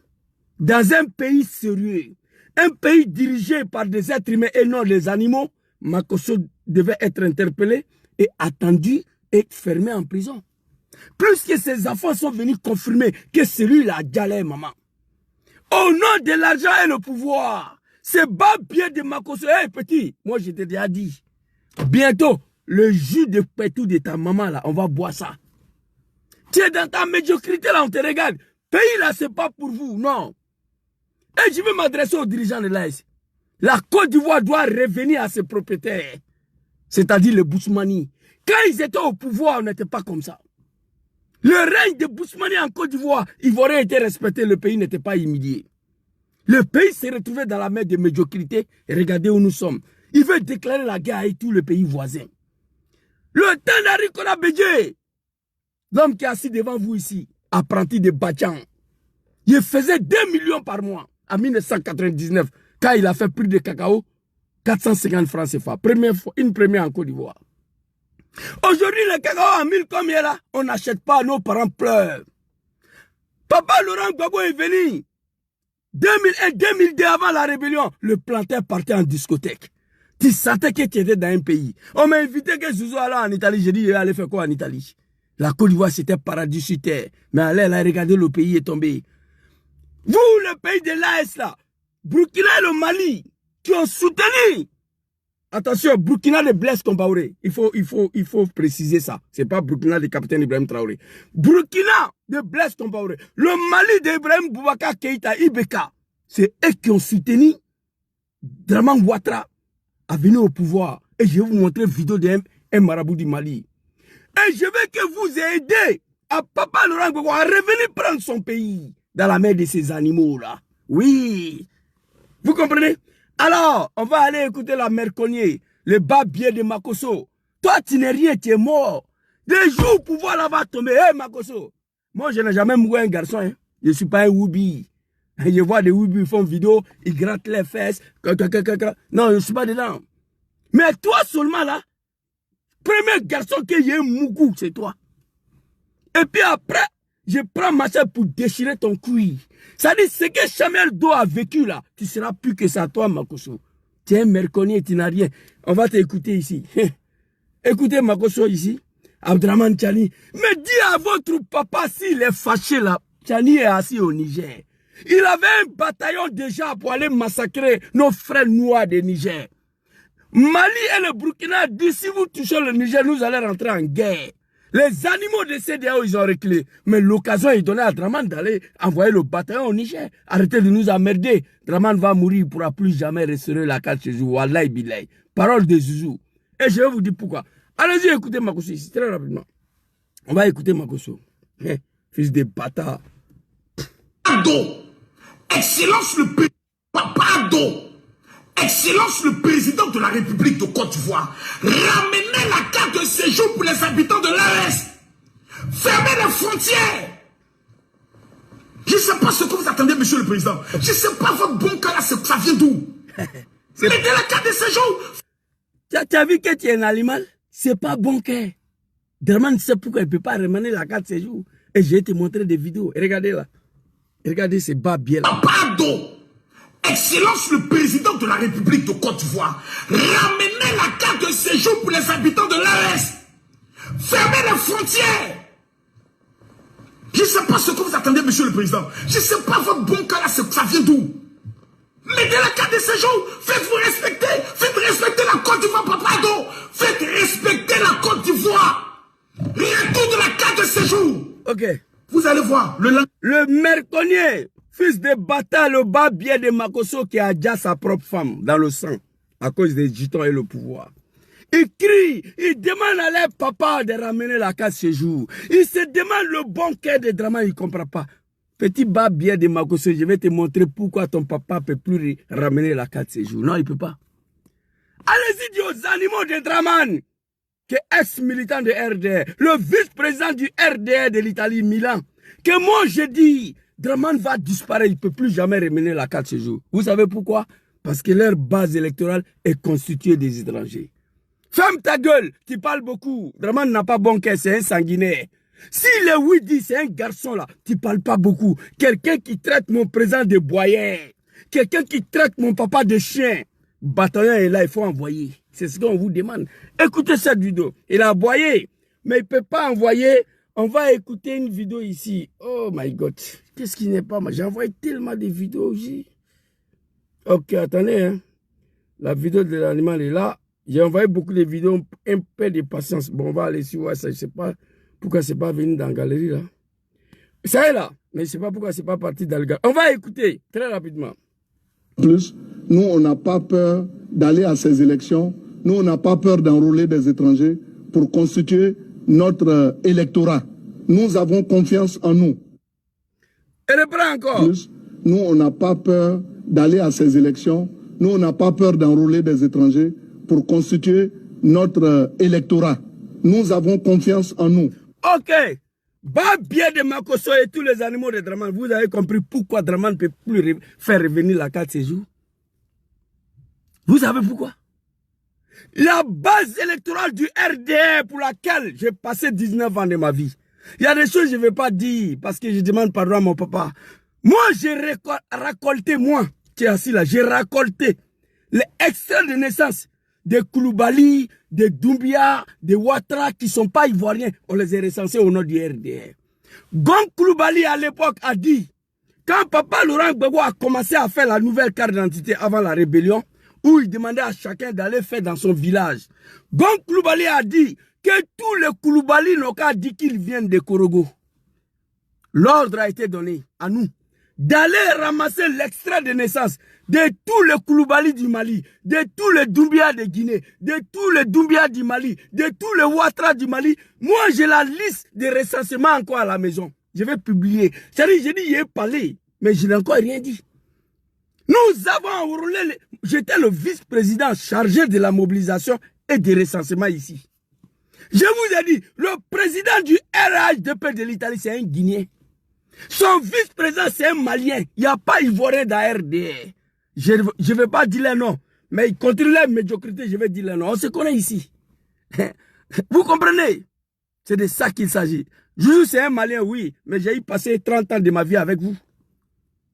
dans un pays sérieux, un pays dirigé par des êtres humains et non les animaux, Makosso devait être interpellé et attendu et fermé en prison. Plus que ses enfants sont venus confirmer que celui-là a galé maman. Au nom de l'argent et le pouvoir, c'est bas pied de Makosso. Hey petit, moi je t'ai déjà dit, bientôt, le jus de pétou de ta maman là, on va boire ça. Tu es dans ta médiocrité là, on te regarde. Pays là, c'est pas pour vous, non. Et je vais m'adresser aux dirigeants de l'AES. La Côte d'Ivoire doit revenir à ses propriétaires. C'est-à-dire les Bousmani. Quand ils étaient au pouvoir, on n'était pas comme ça. Le règne de Bousmani en Côte d'Ivoire, il aurait été respecté, le pays n'était pas humilié. Le pays s'est retrouvé dans la mer de médiocrité. Et regardez où nous sommes. Il veut déclarer la guerre à tous les pays voisins. Le temps d'Henri Konan Bédié, l'homme qui est assis devant vous ici, apprenti de Batian, il faisait 2 millions par mois en 1999, quand il a fait prix de cacao, 450 francs CFA. Une première en Côte d'Ivoire. Aujourd'hui, le cacao à 1000 comme il est là, on n'achète pas, nos parents pleurent. Papa Laurent Gbagbo est venu. 2001, 2002 avant la rébellion, le planteur partait en discothèque. Tu sentais que tu étais dans un pays. On m'a invité que Zouzou allait en Italie. J'ai dit, il allait faire quoi en Italie? La Côte d'Ivoire, c'était paradis sur terre. Mais allez, elle a regardé, le pays est tombé. Vous, le pays de l'AES là, Burkina et le Mali, qui ont soutenu. Attention, Burkina de Blaise Compaoré. Il faut préciser ça. C'est pas Burkina de capitaine Ibrahim Traoré. Burkina de Blaise Compaoré. Le Mali d'Ibrahim Boubacar Keïta, Ibeka. C'est eux qui ont soutenu Draman Ouattara à venir au pouvoir. Et je vais vous montrer une vidéo d'un marabout du Mali. Et je veux que vous aidez à Papa Laurent Gbagbo à revenir prendre son pays dans la mer de ces animaux-là. Oui. Vous comprenez? Alors, on va aller écouter la mère Cognier, le bas biais de Makosso. Toi, tu n'es rien, tu es mort. Les jours où le pouvoir là va tomber, hé Makosso, Moi, je n'ai jamais mouru un garçon. Hein. Je ne suis pas un Woubi. Je vois des Woubi, ils font vidéo, ils grattent les fesses. Non, je ne suis pas dedans. Mais toi seulement là, premier garçon qui y a un mougou, c'est toi. Et puis après, je prends ma chaise pour déchirer ton cuir. Ça dit, ce que Samuel Do a vécu là, tu seras plus que ça, toi, Makosso. Tu es un merconnier, tu n'as rien. On va t'écouter ici. Écoutez Makosso ici. Abdraman Tchani. Mais dis à votre papa s'il est fâché là. Tchani est assis au Niger. Il avait un bataillon déjà pour aller massacrer nos frères noirs de Niger. Mali et le Burkina disent si vous touchez le Niger, nous allons rentrer en guerre. Les animaux de CDAO, ils ont reculé. Mais l'occasion est donnée à Draman d'aller envoyer le bataillon au Niger. Arrêtez de nous emmerder. Draman va mourir, il ne pourra plus jamais restaurer la carte chez vous. Wallahi billahi. Parole de Zouzou. Et je vais vous dire pourquoi. Allez-y, écoutez Makosso ici, très rapidement. On va écouter Makosso. Fils de bâtard. Pardon. Excellence le président. Pardon. Excellence le président de la République de Côte d'Ivoire. Ramenez la carte de séjour pour les habitants de l'Est. Fermez les frontières. Je ne sais pas ce que vous attendez, monsieur le président. Je ne sais pas votre bon cas là, ça vient d'où. Mettez la carte de séjour. Tu as vu que tu es un animal? C'est pas bon cœur. Draman sait pourquoi il ne peut pas ramener la carte de séjour. Et je vais te montrer des vidéos. Et regardez là. Regardez ces bas bien là. Pardon. Excellence le président de la République de Côte d'Ivoire. Ramenez la carte de séjour pour les habitants de l'Est. Fermez les frontières. Je ne sais pas ce que vous attendez, monsieur le président. Je ne sais pas votre bon cas là, ça vient d'où. Mettez la carte de séjour. Faites-vous respecter. Faites respecter la Côte d'Ivoire, pardon. Faites respecter la Côte d'Ivoire. Retour de la carte de séjour. Ok. Vous allez voir. Le merconnier, fils de bâtard, le bas bien de Makosso qui a déjà sa propre femme dans le sang à cause des gitans et le pouvoir. Il crie, il demande à leur papa de ramener la carte séjour. Il se demande le bon cœur de Draman, il ne comprend pas. Petit bas bien de Makosso, je vais te montrer pourquoi ton papa ne peut plus ramener la carte séjour. Non, il ne peut pas. Allez-y dire aux animaux de Draman, qui est ex-militant de RDR, le vice-président du RDR de l'Italie, Milan, que moi je dis, Draman va disparaître, il ne peut plus jamais ramener la carte séjour. Vous savez pourquoi? Parce que leur base électorale est constituée des étrangers. Ferme ta gueule, tu parles beaucoup. Draman n'a pas bon cœur, c'est un sanguinaire. Si le Widi, c'est un garçon là, tu ne parles pas beaucoup. Quelqu'un qui traite mon président de boyer. Quelqu'un qui traite mon papa de chien. Bataillon est là, il faut envoyer. C'est ce qu'on vous demande. Écoutez cette vidéo. Il a envoyé, mais il ne peut pas envoyer. On va écouter une vidéo ici. Oh my God. Qu'est-ce qui n'est pas mal? J'ai envoyé tellement de vidéos aussi. Ok, attendez. Hein. La vidéo de l'animal est là. J'ai envoyé beaucoup de vidéos. Un peu de patience. Bon, on va aller sur ça. Je ne sais pas pourquoi c'est pas venu dans la galerie là. Ça est là. Mais je ne sais pas pourquoi c'est pas parti dans le galerie. On va écouter très rapidement. Plus, nous, on n'a pas peur d'aller à ces élections. Nous, on n'a pas peur d'enrôler des étrangers pour constituer notre électorat. Nous avons confiance en nous. Et reprends encore. Plus, nous, on n'a pas peur d'aller à ces élections. Nous, on n'a pas peur d'enrôler des étrangers pour constituer notre électorat. Nous avons confiance en nous. Ok. Bas bien de Makosso et tous les animaux de Draman. Vous avez compris pourquoi Draman ne peut plus faire revenir la carte séjour? Vous savez pourquoi? La base électorale du RDR pour laquelle j'ai passé 19 ans de ma vie. Il y a des choses que je ne vais pas dire parce que je demande pardon à mon papa. Moi, j'ai récolté, moi, qui est assis là, j'ai récolté les extraits de naissance des Koulibaly, des Doumbia, des Ouattara qui ne sont pas ivoiriens. On les a recensés au nom du RDR. Gon Koulibaly à l'époque a dit, quand papa Laurent Gbagbo a commencé à faire la nouvelle carte d'identité avant la rébellion, où il demandait à chacun d'aller faire dans son village. Gon Koulibaly a dit que tous les Koulibaly n'ont qu'à dire qu'ils viennent de Korogo. L'ordre a été donné à nous d'aller ramasser l'extrait de naissance de tous les Koulibaly du Mali, de tous les Doumbia de Guinée, de tous les Doumbia du Mali, de tous les Ouattara du Mali. Moi, j'ai la liste de recensement encore à la maison. Je vais publier. C'est-à-dire, j'ai dit, il est parlé, mais je n'ai encore rien dit. Nous avons enrôlé, j'étais le vice-président chargé de la mobilisation et du recensement ici. Je vous ai dit, le président du RHDP de l'Italie, c'est un Guinéen. Son vice-président, c'est un Malien. Il n'y a pas Ivoirien dans RDR. Je ne vais pas dire les noms, mais ils continuent la médiocrité, je vais dire les noms. On se connaît ici. Vous comprenez? C'est de ça qu'il s'agit. Je c'est un Malien, oui, mais j'ai passé 30 ans de ma vie avec vous.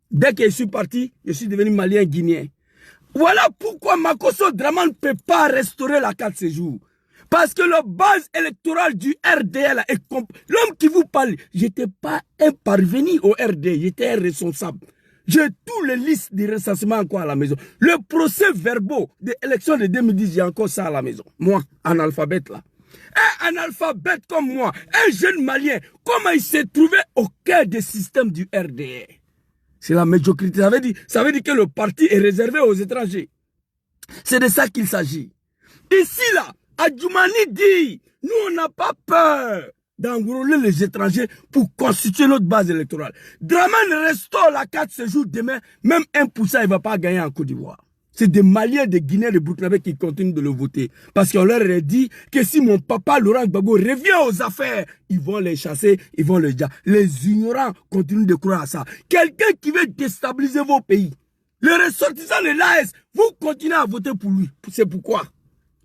Dès que je suis parti, je suis devenu Malien guinéen. Voilà pourquoi Makosso Draman ne peut pas restaurer la carte séjour. Parce que la base électorale du RDL est l'homme qui vous parle, j'étais pas un parvenu au RD, j'étais un responsable. J'ai tous les listes de recensement encore à la maison. Le procès verbaux des élections de 2010, j'ai encore ça à la maison. Moi, analphabète là. Un analphabète comme moi, un jeune Malien, comment il s'est trouvé au cœur des systèmes du RDR? C'est la médiocrité. Ça veut dire que le parti est réservé aux étrangers. C'est de ça qu'il s'agit. Ici là, Adjoumani dit, nous on n'a pas peur d'enrôler les étrangers pour constituer notre base électorale. Draman restaure la carte séjour demain, même 1% il ne va pas gagner en Côte d'Ivoire. C'est des Maliens, des Guinéens, des Burkinabés qui continuent de le voter. Parce qu'on leur a dit que si mon papa Laurent Gbagbo revient aux affaires, ils vont les chasser, ils vont les dire. Les ignorants continuent de croire à ça. Quelqu'un qui veut déstabiliser vos pays, les ressortissants de l'AS, vous continuez à voter pour lui. C'est pourquoi.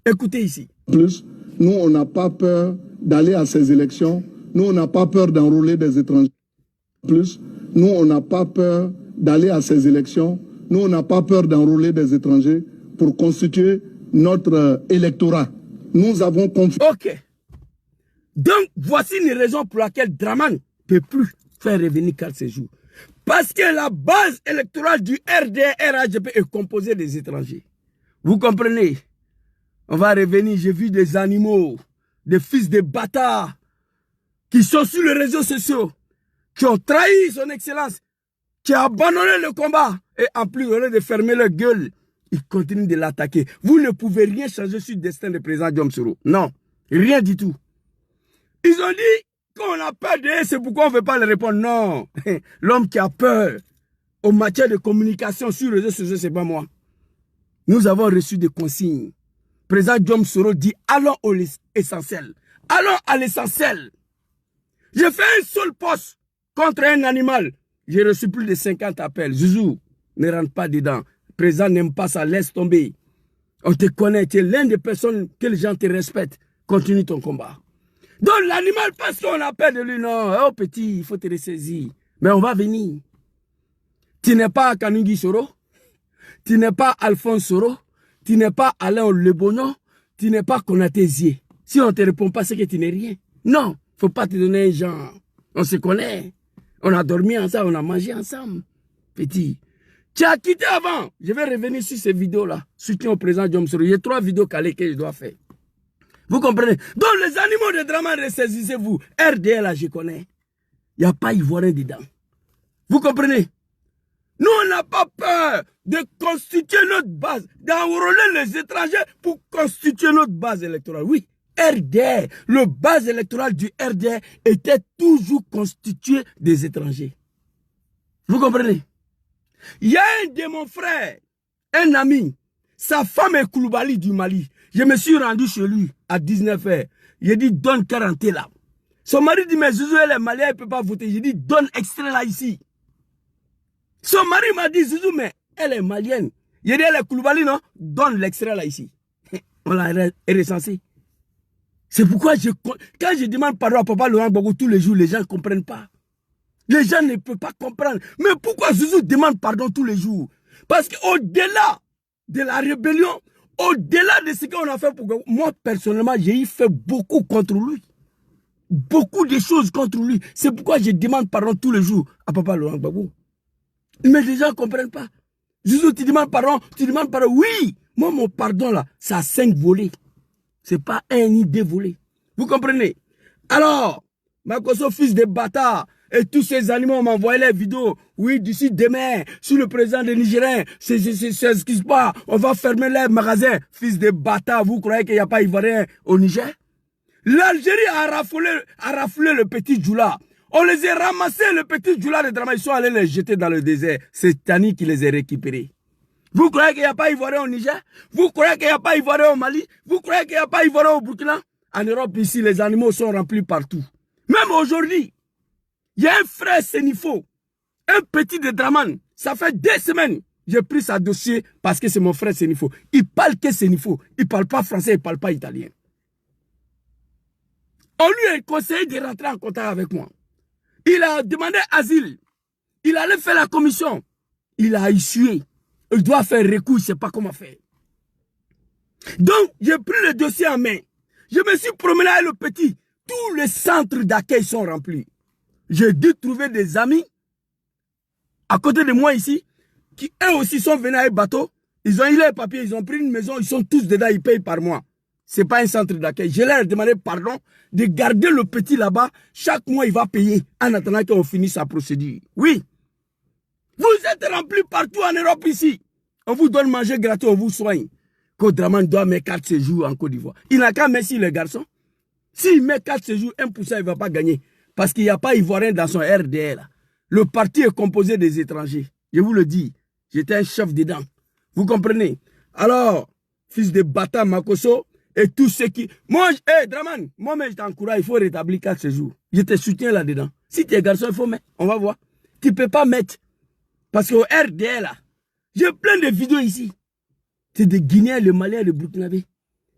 Écoutez ici. Plus, nous, on n'a pas peur d'aller à ces élections. Nous, on n'a pas peur d'enrôler des étrangers. Plus, nous, on n'a pas peur d'aller à ces élections. Nous, on n'a pas peur d'enrôler des étrangers pour constituer notre électorat. Nous avons confiance. Ok. Donc, voici une raison pour laquelle Draman ne peut plus faire revenir carte séjour. Parce que la base électorale du RDR-RHDP est composée des étrangers. Vous comprenez? On va revenir, j'ai vu des animaux, des fils de bâtards, qui sont sur les réseaux sociaux, qui ont trahi son excellence, qui ont abandonné le combat, et en plus, au lieu de fermer leur gueule, ils continuent de l'attaquer. Vous ne pouvez rien changer sur le destin du président Diom Soro. Non, rien du tout. Ils ont dit qu'on a peur d'eux, c'est pourquoi on ne veut pas les répondre. Non, l'homme qui a peur en matière de communication sur les réseaux sociaux, ce n'est pas moi. Nous avons reçu des consignes. Le président Diom Soro dit, allons à l'essentiel. Allons à l'essentiel. J'ai fait un seul poste contre un animal. J'ai reçu plus de 50 appels. Zouzou, ne rentre pas dedans. Le président n'aime pas ça, laisse tomber. On te connaît, tu es l'un des personnes que les gens te respectent. Continue ton combat. Donc l'animal, parce qu'on a peur de lui, non. Oh petit, il faut te ressaisir. Mais on va venir. Tu n'es pas Kanungi Soro. Tu n'es pas Alphonse Soro. Tu n'es pas Alain Lebono, tu n'es pas Konaté Zie. Si on ne te répond pas, c'est que tu n'es rien. Non, il ne faut pas te donner un genre. On se connaît. On a dormi ensemble, on a mangé ensemble. Petit. Tu as quitté avant. Je vais revenir sur ces vidéos-là. Soutien au président Diom Soro. Il y a 3 vidéos calées que je dois faire. Vous comprenez? Donc les animaux de Draman, ressaisissez-vous. RDL, là, je connais. Il n'y a pas Ivoirien dedans. Vous comprenez? Nous, on n'a pas peur de constituer notre base, d'enrôler les étrangers pour constituer notre base électorale. Oui, RDR, le base électorale du RDR était toujours constitué des étrangers. Vous comprenez? Il y a un de mon frère, un ami, sa femme est Koulibaly du Mali. Je me suis rendu chez lui à 19h. Il a dit, donne 40 là. Son mari dit, mais Zouzou, elle est malienne, elle ne peut pas voter. J'ai dit, donne extrait là ici. Son mari m'a dit, Zouzou, mais elle est malienne. Il a dit, elle est Koulibaly, non? Donne l'extrait là ici. On l'a recensé. C'est pourquoi quand je demande pardon à papa Laurent Gbagbo tous les jours, les gens ne comprennent pas. Les gens ne peuvent pas comprendre. Mais pourquoi Zouzou demande pardon tous les jours? Parce qu'au-delà de la rébellion, au-delà de ce qu'on a fait pour Gbagbo, moi personnellement, j'ai fait beaucoup contre lui. Beaucoup de choses contre lui. C'est pourquoi je demande pardon tous les jours à papa Laurent Gbagbo. Mais les gens ne comprennent pas. Zouzou, tu demandes pardon, Oui, moi, mon pardon, là, ça a 5 volets. Ce n'est pas un ni 2 volets. Vous comprenez? Alors, Makosso, fils de bâtard, et tous ces animaux m'ont envoyé les vidéos. Oui, d'ici demain, sur le président des Nigériens, c'est ce qui se passe. On va fermer les magasins. Fils de bâtard, vous croyez qu'il n'y a pas Ivoirien au Niger? L'Algérie a raffolé le petit Djoula. On les a ramassés, le petit Djoula de Draman. Ils sont allés les jeter dans le désert. C'est Tani qui les a récupérés. Vous croyez qu'il n'y a pas Ivoirien au Niger? Vous croyez qu'il n'y a pas Ivoirien au Mali? Vous croyez qu'il n'y a pas Ivoirien au Burkina? en Europe ici, les animaux sont remplis partout. Même aujourd'hui, il y a un frère Sénifo, un petit de Draman. Ça fait 2 semaines, j'ai pris sa dossier parce que c'est mon frère Sénifo. Il parle que Sénifo. Il ne parle pas français, il ne parle pas italien. On lui a conseillé de rentrer en contact avec moi. Il a demandé asile. Il allait faire la commission. Il a issué. Il doit faire recours, il ne sait pas comment faire. Donc, j'ai pris le dossier en main. Je me suis promené avec le petit. Tous les centres d'accueil sont remplis. J'ai dû trouver des amis à côté de moi ici, qui eux aussi sont venus avec bateau. Ils ont eu les papiers, ils ont pris une maison, ils sont tous dedans, ils payent par mois. Ce n'est pas un centre d'accueil. Je leur ai demandé pardon de garder le petit là-bas. Chaque mois, il va payer en attendant qu'on finisse sa procédure. Oui. Vous êtes remplis partout en Europe ici. On vous donne manger gratuit, on vous soigne. Kodraman doit mettre 4 séjours en Côte d'Ivoire. Il n'a qu'à mettre les garçons. S'il met 4 séjours, 1%, il ne va pas gagner. Parce qu'il n'y a pas Ivoirien dans son RDR. Là. Le parti est composé des étrangers. Je vous le dis. J'étais un chef dedans. Vous comprenez? Alors, fils de bâtard Makoso et tous ceux qui... Moi, Draman, moi-même, je t'encourage, il faut rétablir 4 séjours. Je te soutiens là-dedans. Si tu es garçon, il faut mettre. On va voir. Tu ne peux pas mettre. Parce qu'au RDR, là, j'ai plein de vidéos ici. C'est des Guinéens, le Maliens, le Burkinabé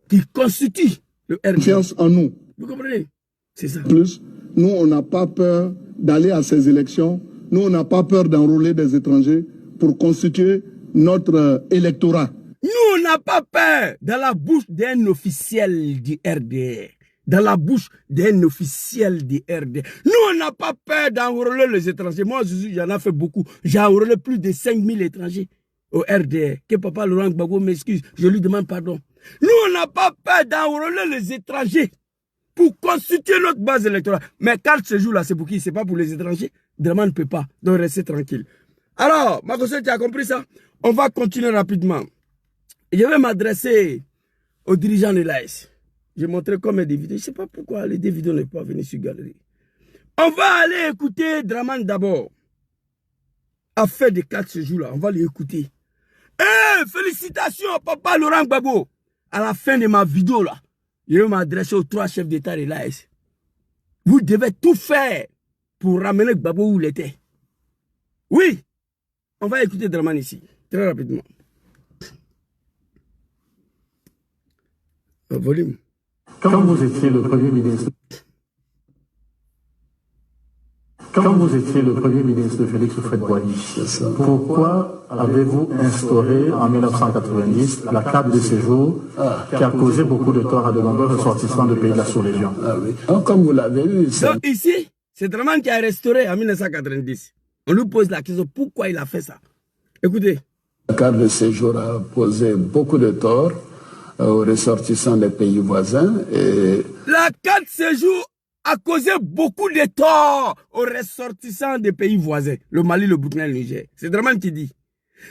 qui constituent le RDR. Confiance en nous. Vous comprenez? C'est ça. Plus, nous, on n'a pas peur d'aller à ces élections. Nous, on n'a pas peur d'enrôler des étrangers pour constituer notre électorat. Nous, on n'a pas peur dans la bouche d'un officiel du RDR. Dans la bouche d'un officiel du RDR. Nous, on n'a pas peur d'enrôler les étrangers. Moi, j'en ai fait beaucoup. J'ai enrôlé plus de 5000 étrangers au RDR. Que papa Laurent Gbagbo m'excuse. Je lui demande pardon. Nous, on n'a pas peur d'enrôler les étrangers pour constituer notre base électorale. Mais 4 séjours là, c'est pour qui? C'est pas pour les étrangers. Draman ne peut pas. Donc, restez tranquille. Alors, Makoso, tu as compris ça? On va continuer rapidement. Je vais m'adresser aux dirigeants de l'AS. J'ai montré combien de vidéos. Je ne sais pas pourquoi les 2 vidéos ne sont pas venues sur Galerie. On va aller écouter Draman d'abord. À faire de 4 séjours là, on va l'écouter. Félicitations à papa Laurent Gbagbo. À la fin de ma vidéo là, je vais m'adresser aux 3 chefs d'État de l'AS. Vous devez tout faire pour ramener Gbagbo où il était. Oui, on va écouter Draman ici, très rapidement. Volume. Quand vous étiez le Premier ministre, de Félix Houphouët-Boigny, pourquoi avez-vous instauré en 1990 la carte de séjour qui a causé beaucoup de tort à de nombreux ressortissants de pays de la sous-région? Comme vous l'avez vu, donc ici, c'est Draman qui a restauré en 1990. On lui pose la question, pourquoi il a fait ça? Écoutez. La carte de séjour a posé beaucoup de tort aux ressortissants des pays voisins. Et la carte de séjour a causé beaucoup de tort aux ressortissants des pays voisins. Le Mali, le Burkina, le Niger. C'est Draman qui dit.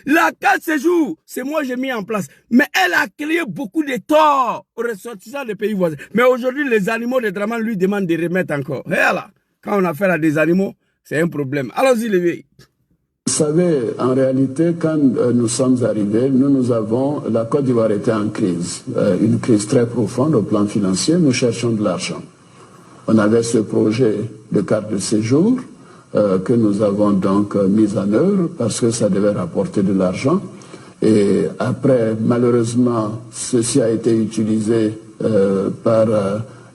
La carte de séjour, c'est moi j'ai mis en place. Mais elle a créé beaucoup de tort aux ressortissants des pays voisins. Mais aujourd'hui, les animaux de Draman lui demandent de remettre encore. Et là, quand on a affaire à des animaux, c'est un problème. Allons-y, les vieilles. Vous savez, en réalité, quand nous sommes arrivés, la Côte d'Ivoire était en crise. Une crise très profonde au plan financier. Nous cherchons de l'argent. On avait ce projet de carte de séjour que nous avons donc mis en œuvre parce que ça devait rapporter de l'argent. Et après, malheureusement, ceci a été utilisé par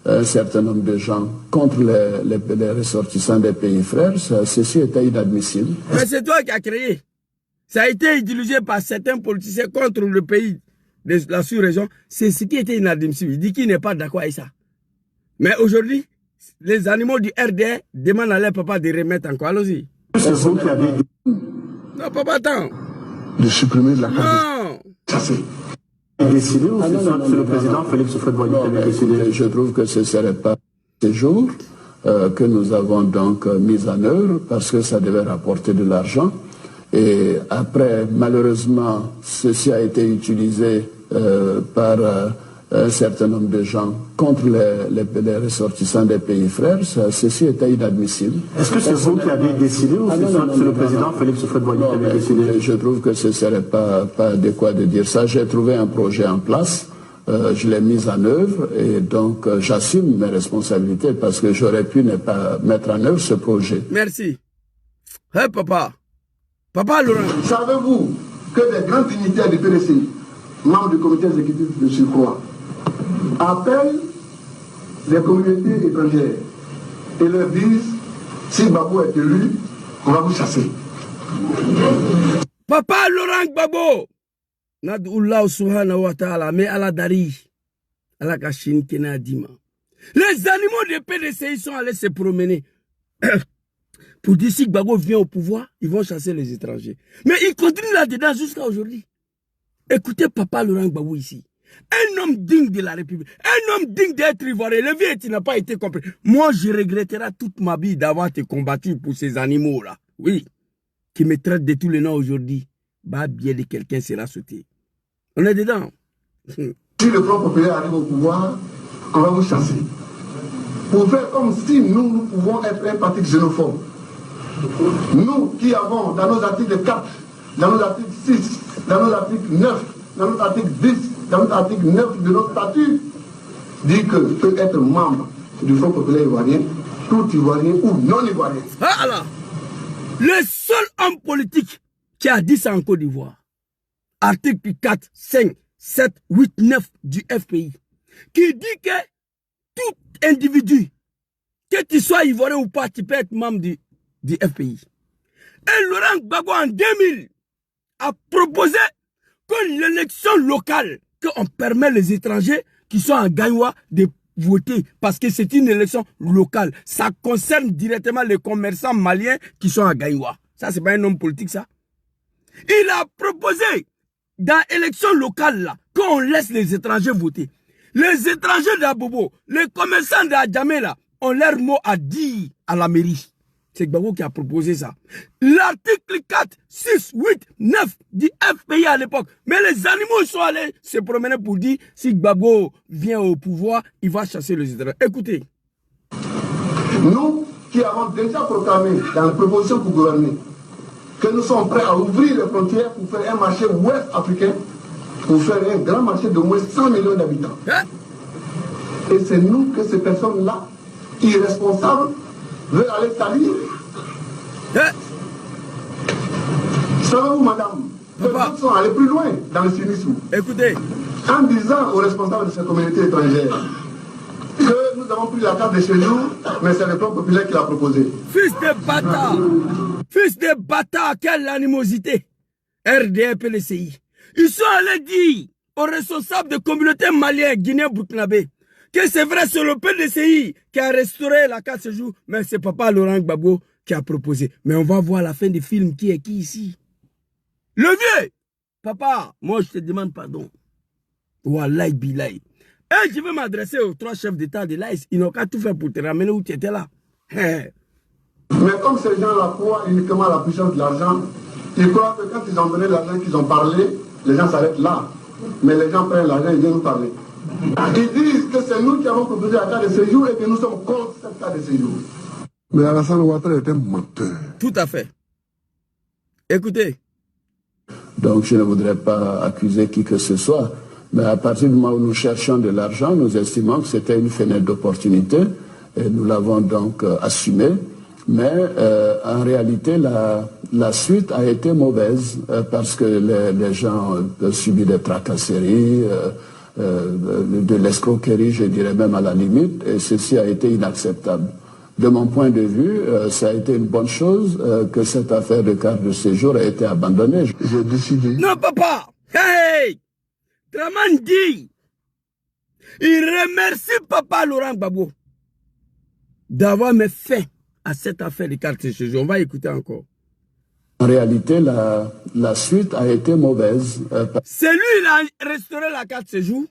un certain nombre de gens contre les ressortissants des pays frères. Ceci était inadmissible. Mais c'est toi qui as créé. Ça a été utilisé par certains politiciens contre le pays de la sous-région. C'est ce qui était inadmissible. Il dit qu'il n'est pas d'accord avec ça. Mais aujourd'hui, les animaux du RDR demandent à leur papa de remettre encore. Allons-y. C'est vous qui avez dit. Non, papa, attends. de supprimer la carte. Non. Ça c'est... Décidé ou c'est le président Félix Houphouët-Boigny qui avait décidé? Je trouve que ce ne serait pas ces jours que nous avons donc mis en œuvre parce que ça devait rapporter de l'argent. Et après, malheureusement, ceci a été utilisé par un certain nombre de gens contre les ressortissants des pays frères. Ceci était inadmissible. Est-ce que c'est vous qui avez décidé ou c'est le président Félix Houphouët-Boigny qui avait décidé? Je trouve que ce ne serait pas adéquat de dire ça. J'ai trouvé un projet en place je l'ai mise en œuvre et donc j'assume mes responsabilités parce que j'aurais pu ne pas mettre en œuvre ce projet. Merci. Hey papa. Papa Laurent. Savez-vous que des grands dignitaires du PDCI, membres du comité exécutif de surcroît, appellent les communautés étrangères et leur disent, si Gbagbo est élu, on va vous chasser. Papa Laurent Gbagbo. Nadullah subhanahu wa ta'ala, mais à la dari, à la kachine kenadima. Les animaux de PDCI sont allés se promener. Pour dire si Gbagbo vient au pouvoir, ils vont chasser les étrangers. Mais ils continuent là-dedans jusqu'à aujourd'hui. Écoutez Papa Laurent Gbagbo ici. Un homme digne de la République. Un homme digne d'être ivoirien. Le vieux, tu n'as pas été compris. Moi, je regretterai toute ma vie d'avoir été combattu pour ces animaux-là. Oui. Qui me traitent de tous les noms aujourd'hui. Bah, bien de quelqu'un sera sauté. On est dedans. Si le Front populaire arrive au pouvoir, on va vous chasser. Pour faire comme si nous pouvons être un parti xénophobe. Nous qui avons dans nos articles 4, dans nos articles 6, dans nos articles 9, dans notre article 10, dans notre article 9 de notre statut, dit que peut être membre du Front populaire ivoirien, tout ivoirien ou non ivoirien. Ah là, le seul homme politique qui a dit ça en Côte d'Ivoire, article 4, 5, 7, 8, 9 du FPI, qui dit que tout individu, que tu sois ivoirien ou pas, tu peux être membre du FPI. Et Laurent Gbagbo en 2000 a proposé que l'élection locale, qu'on permet les étrangers qui sont en Gaïwa de voter, parce que c'est une élection locale. Ça concerne directement les commerçants maliens qui sont à Gaïwa. Ça, c'est pas un homme politique, ça. Il a proposé, dans l'élection locale, là, qu'on laisse les étrangers voter. Les étrangers d'Abobo, les commerçants d'Adjamé, là, ont leur mot à dire à la mairie. C'est Gbagbo qui a proposé ça. L'article 4, 6, 8, 9 du FPI à l'époque. Mais les animaux sont allés se promener pour dire si Gbagbo vient au pouvoir, il va chasser les étrangers. Écoutez. Nous qui avons déjà proclamé dans la proposition pour gouverner que nous sommes prêts à ouvrir les frontières pour faire un marché ouest africain, pour faire un grand marché de moins 100 millions d'habitants. Et c'est nous que ces personnes-là, irresponsables, veulent aller salir. Savez-vous, madame, que nous sommes allés plus loin dans le cynisme. Écoutez. En disant aux responsables de ces communautés étrangères que nous avons pris la carte de séjour, mais c'est le Front populaire qui l'a proposé. Fils de bâtard! Fils de bâtard, quelle animosité! RDR, PLCI. Ils sont allés dire aux responsables de communautés maliennes, guinéens, burkinabés, que c'est vrai, c'est le PDCI qui a restauré la carte de séjour, mais c'est Papa Laurent Gbagbo qui a proposé. Mais on va voir à la fin du film qui est qui ici. Le vieux! Papa, moi je te demande pardon. Wallahi billahi. Et je vais m'adresser aux 3 chefs d'État de l'AIS. Ils n'ont qu'à tout faire pour te ramener où tu étais là. Mais comme ces gens-là croient uniquement à la puissance de l'argent, ils croient que quand ils ont donné l'argent qu'ils ont parlé, les gens s'arrêtent là. Mais les gens prennent l'argent et viennent nous parler. Ils disent que c'est nous qui avons proposé la carte de séjour et que nous sommes contre cette carte de séjour. Mais Alassane Ouattara est un menteur. Tout à fait. Écoutez. Donc je ne voudrais pas accuser qui que ce soit. Mais à partir du moment où nous cherchons de l'argent, nous estimons que c'était une fenêtre d'opportunité et nous l'avons donc assumé. Mais en réalité, la suite a été mauvaise parce que les gens ont subi des tracasseries, de l'escroquerie, je dirais même à la limite, et ceci a été inacceptable. De mon point de vue, ça a été une bonne chose que cette affaire de carte de séjour ait été abandonnée. J'ai décidé. Non, papa! Hey! Draman dit, il remercie Papa Laurent Gbagbo d'avoir mis fin à cette affaire de carte de séjour. On va écouter encore. En réalité, la suite a été mauvaise. C'est lui qui a restauré la carte de séjour.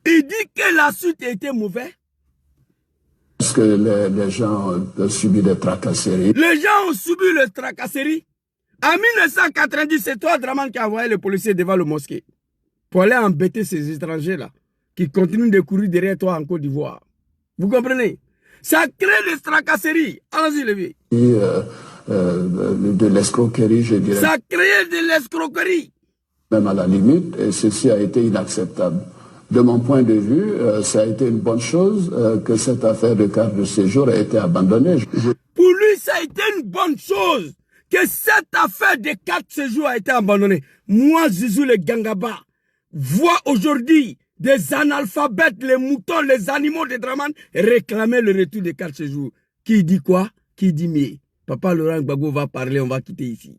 Il dit que la suite a été mauvaise. Parce que les gens ont subi des tracasseries. Les gens ont subi les tracasseries. En 1990, c'est toi, Draman, qui a envoyé les policiers devant le mosquée pour aller embêter ces étrangers-là qui continuent de courir derrière toi en Côte d'Ivoire. Vous comprenez? Ça crée des tracasseries. Allons-y, Lévi. De l'escroquerie, je dirais. Ça crée de l'escroquerie. Même à la limite, et ceci a été inacceptable. De mon point de vue, ça a été une bonne chose que cette affaire de carte de séjour ait été abandonnée. Pour lui, ça a été une bonne chose que cette affaire de carte de séjour a été abandonnée. Moi, Zizou le Gangaba, vois aujourd'hui des analphabètes, les moutons, les animaux de Draman réclamer le retour des cartes de séjour. Qui dit quoi? Qui dit mieux? Papa Laurent Gbagbo va parler, on va quitter ici.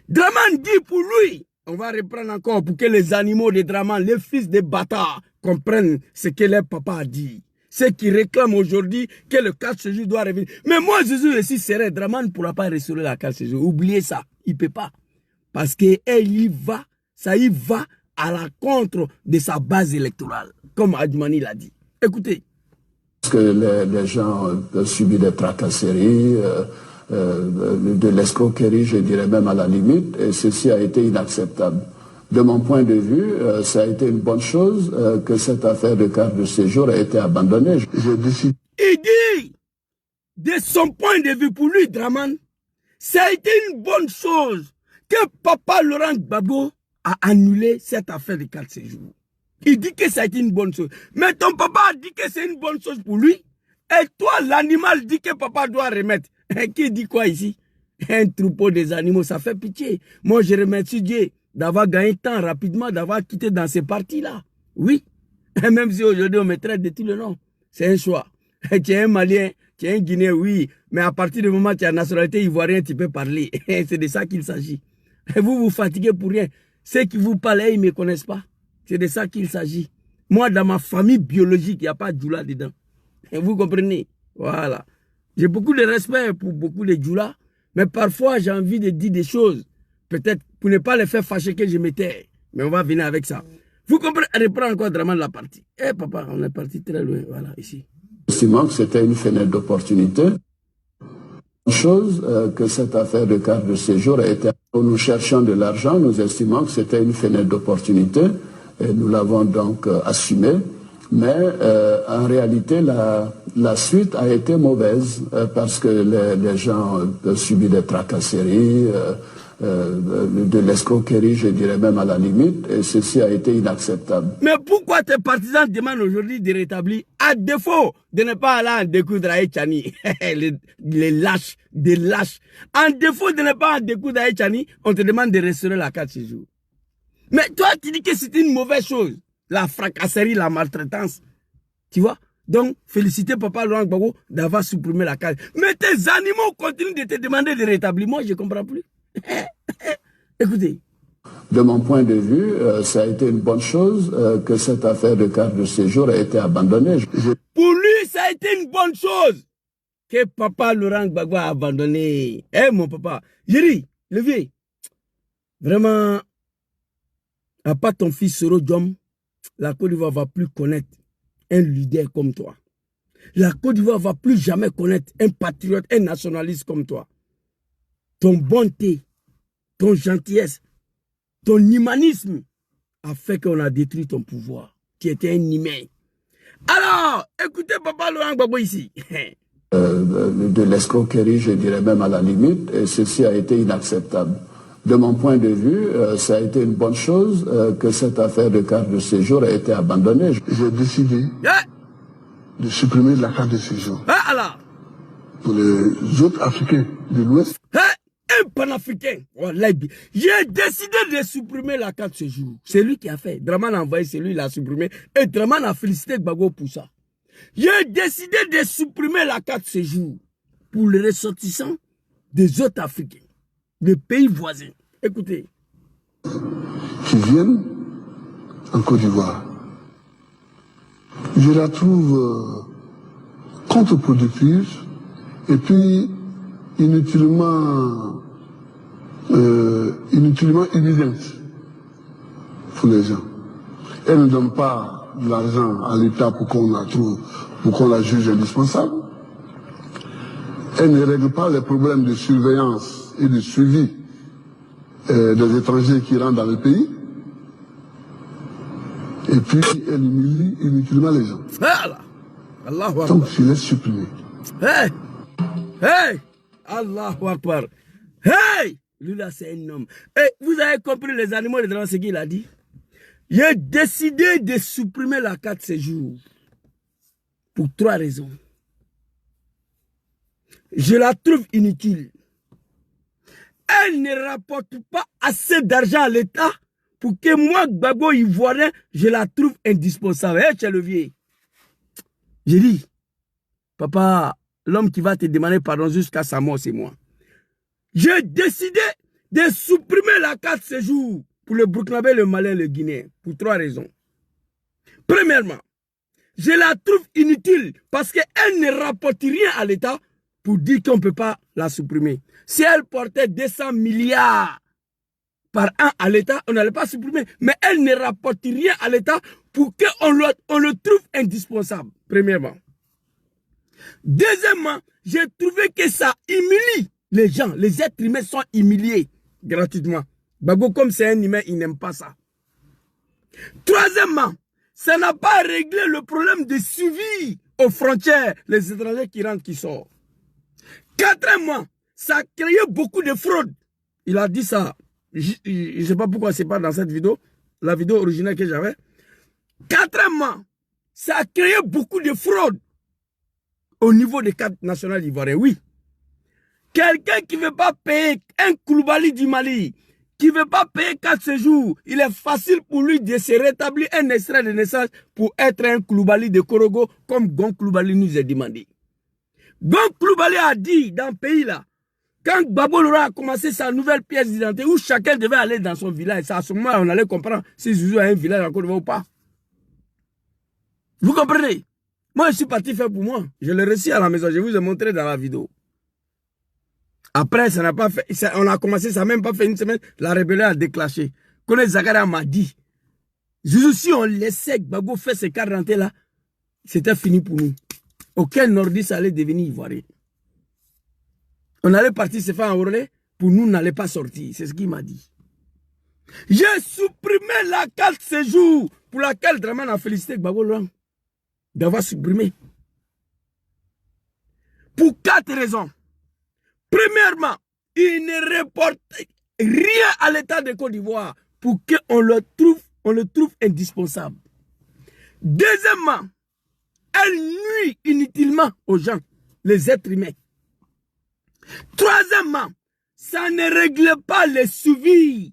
Draman dit pour lui, on va reprendre encore pour que les animaux de Draman, les fils de bâtards, comprennent ce que leur papa a dit. Ceux qui réclament aujourd'hui que le carte de séjour doit revenir. Mais moi, Jésus, ici, serait Draman ne pourra pas restaurer la carte de séjour. Oubliez ça, il ne peut pas. Parce qu'il y va, ça y va à la contre de sa base électorale, comme Adjumani l'a dit. Écoutez. Parce que les gens ont subi des tracasseries, de l'escroquerie, je dirais même à la limite, et ceci a été inacceptable. De mon point de vue, ça a été une bonne chose que cette affaire de carte de séjour ait été abandonnée. Il dit, de son point de vue pour lui, Draman, ça a été une bonne chose que Papa Laurent Gbagbo a annulé cette affaire de carte de séjour. Il dit que ça a été une bonne chose. Mais ton papa a dit que c'est une bonne chose pour lui. Et toi, l'animal, dit que papa doit remettre. Qui dit quoi ici? Un troupeau des animaux, ça fait pitié. Moi, je remercie Dieu d'avoir gagné temps rapidement, d'avoir quitté dans ces partis-là. Oui. Et même si aujourd'hui on me traite de tout le nom, c'est un choix. Tu es un Malien, tu es un Guinéen, oui. Mais à partir du moment où tu as la nationalité ivoirienne, tu peux parler. C'est de ça qu'il s'agit. Vous vous fatiguez pour rien. Ceux qui vous parlent, ils ne me connaissent pas. C'est de ça qu'il s'agit. Moi, dans ma famille biologique, il n'y a pas de Djoula dedans. Et vous comprenez? Voilà. J'ai beaucoup de respect pour beaucoup de Djoula, mais parfois, j'ai envie de dire des choses. Peut-être pour ne pas les faire fâcher que je me tais. Mais on va venir avec ça. Vous comprenez? Reprends encore Draman la partie. Eh papa, on est parti très loin. Voilà, ici. Estimant que c'était une fenêtre d'opportunité. Chose que cette affaire de carte de séjour a été... Nous cherchions de l'argent, nous estimons que c'était une fenêtre d'opportunité. Et nous l'avons donc assumé, mais en réalité, la suite a été mauvaise parce que les gens ont subi des tracasseries, de l'escroquerie, je dirais même à la limite, et ceci a été inacceptable. Mais pourquoi tes partisans demandent aujourd'hui de rétablir, à défaut de ne pas aller en découdre à Echani, les lâches, des lâches, en défaut de ne pas en découdre à Echani, on te demande de restaurer la carte de séjour. Mais toi, tu dis que c'est une mauvaise chose. La fracasserie, la maltraitance. Tu vois? Donc, féliciter Papa Laurent Gbagbo d'avoir supprimé la carte. Mais tes animaux continuent de te demander de rétablir. Moi, je ne comprends plus. Écoutez. De mon point de vue, ça a été une bonne chose que cette affaire de carte de séjour ait été abandonnée. Pour lui, ça a été une bonne chose que Papa Laurent Gbagbo a abandonné. Eh, mon papa. Jerry, le vieux. Vraiment... À part ton fils Soro Diom, la Côte d'Ivoire ne va plus connaître un leader comme toi. La Côte d'Ivoire ne va plus jamais connaître un patriote, un nationaliste comme toi. Ton bonté, ton gentillesse, ton humanisme a fait qu'on a détruit ton pouvoir. Tu étais un humain. Alors, écoutez Papa Laurent Gbagbo ici. De l'escroquerie, je dirais même à la limite, et ceci a été inacceptable. De mon point de vue, ça a été une bonne chose que cette affaire de carte de séjour ait été abandonnée. J'ai décidé de supprimer la carte de séjour pour les autres Africains de l'Ouest. Un panafricain. J'ai décidé de supprimer la carte de séjour. C'est lui qui a fait. Draman a envoyé, c'est lui qui l'a supprimé. Et Draman a félicité Gbagbo pour ça. J'ai décidé de supprimer la carte de séjour pour les ressortissants des autres Africains, des pays voisins. Écoutez. Qui viennent en Côte d'Ivoire. Je la trouve contre-productive et puis inutilement évidente pour les gens. Elle ne donne pas de l'argent à l'État pour qu'on la juge indispensable. Elle ne règle pas les problèmes de surveillance et de suivi des étrangers qui rentrent dans le pays. Et puis, elle humilie inutilement les gens. Donc, je laisse supprimer. Hey! Hey! Allahu Akbar. Hey! Lui là, c'est un homme. Hey, vous avez compris les animaux de ce qu'il a dit? J'ai décidé de supprimer la carte séjour pour 3 raisons. Je la trouve inutile. Elle ne rapporte pas assez d'argent à l'État pour que moi, Gbagbo Ivoirien, je la trouve indispensable. Hé, Tchélevier. J'ai dit, papa, l'homme qui va te demander pardon jusqu'à sa mort, c'est moi. J'ai décidé de supprimer la carte séjour pour le Burkinabé, le Malien, le Guinéen, pour 3 raisons. Premièrement, je la trouve inutile parce qu'elle ne rapporte rien à l'État pour dire qu'on ne peut pas la supprimer. Si elle portait 200 milliards par an à l'État, on n'allait pas supprimer. Mais elle ne rapporte rien à l'État pour qu'on le trouve indispensable, premièrement. Deuxièmement, j'ai trouvé que ça humilie les gens. Les êtres humains sont humiliés gratuitement. Gbagbo, comme c'est un humain, il n'aime pas ça. Troisièmement, ça n'a pas réglé le problème de suivi aux frontières, les étrangers qui rentrent, qui sortent. Quatrièmement, ça a créé beaucoup de fraudes. Il a dit ça. Je ne sais pas pourquoi c'est pas dans cette vidéo, la vidéo originale que j'avais. Quatrièmement, ça a créé beaucoup de fraudes au niveau des cartes nationales ivoiriennes. Oui. Quelqu'un qui ne veut pas payer un Koulibaly du Mali, qui ne veut pas payer 4 séjours, il est facile pour lui de se rétablir un extrait de naissance pour être un Koulibaly de Korogo, comme Gon Koulibaly nous a demandé. Gon Koulibaly a dit dans le pays là, quand Gbagbo Lora a commencé sa nouvelle pièce d'identité, où chacun devait aller dans son village, c'est à ce moment on allait comprendre si Zouzou a un village en Côte d'Ivoire ou pas. Vous comprenez? Moi je suis parti faire pour moi. Je l'ai reçu à la maison, je vous ai montré dans la vidéo. Après, ça n'a pas fait, on a commencé, ça n'a même pas fait une semaine, la rébellion a déclenché. Kone Zakaria m'a dit, Zouzou, si on laissait Gbagbo faire ces cartes rentrées là, c'était fini pour nous. Aucun nordiste allait devenir ivoirien. On allait partir se faire enrôler, pour nous, on n'allait pas sortir. C'est ce qu'il m'a dit. J'ai supprimé la carte séjour pour laquelle Draman a félicité Gbagbo Lora d'avoir supprimé. Pour 4 raisons. Premièrement, il ne reporte rien à l'État de Côte d'Ivoire pour qu'on le trouve indispensable. Deuxièmement, elle nuit inutilement aux gens, les êtres humains. Troisièmement, ça ne règle pas les suivis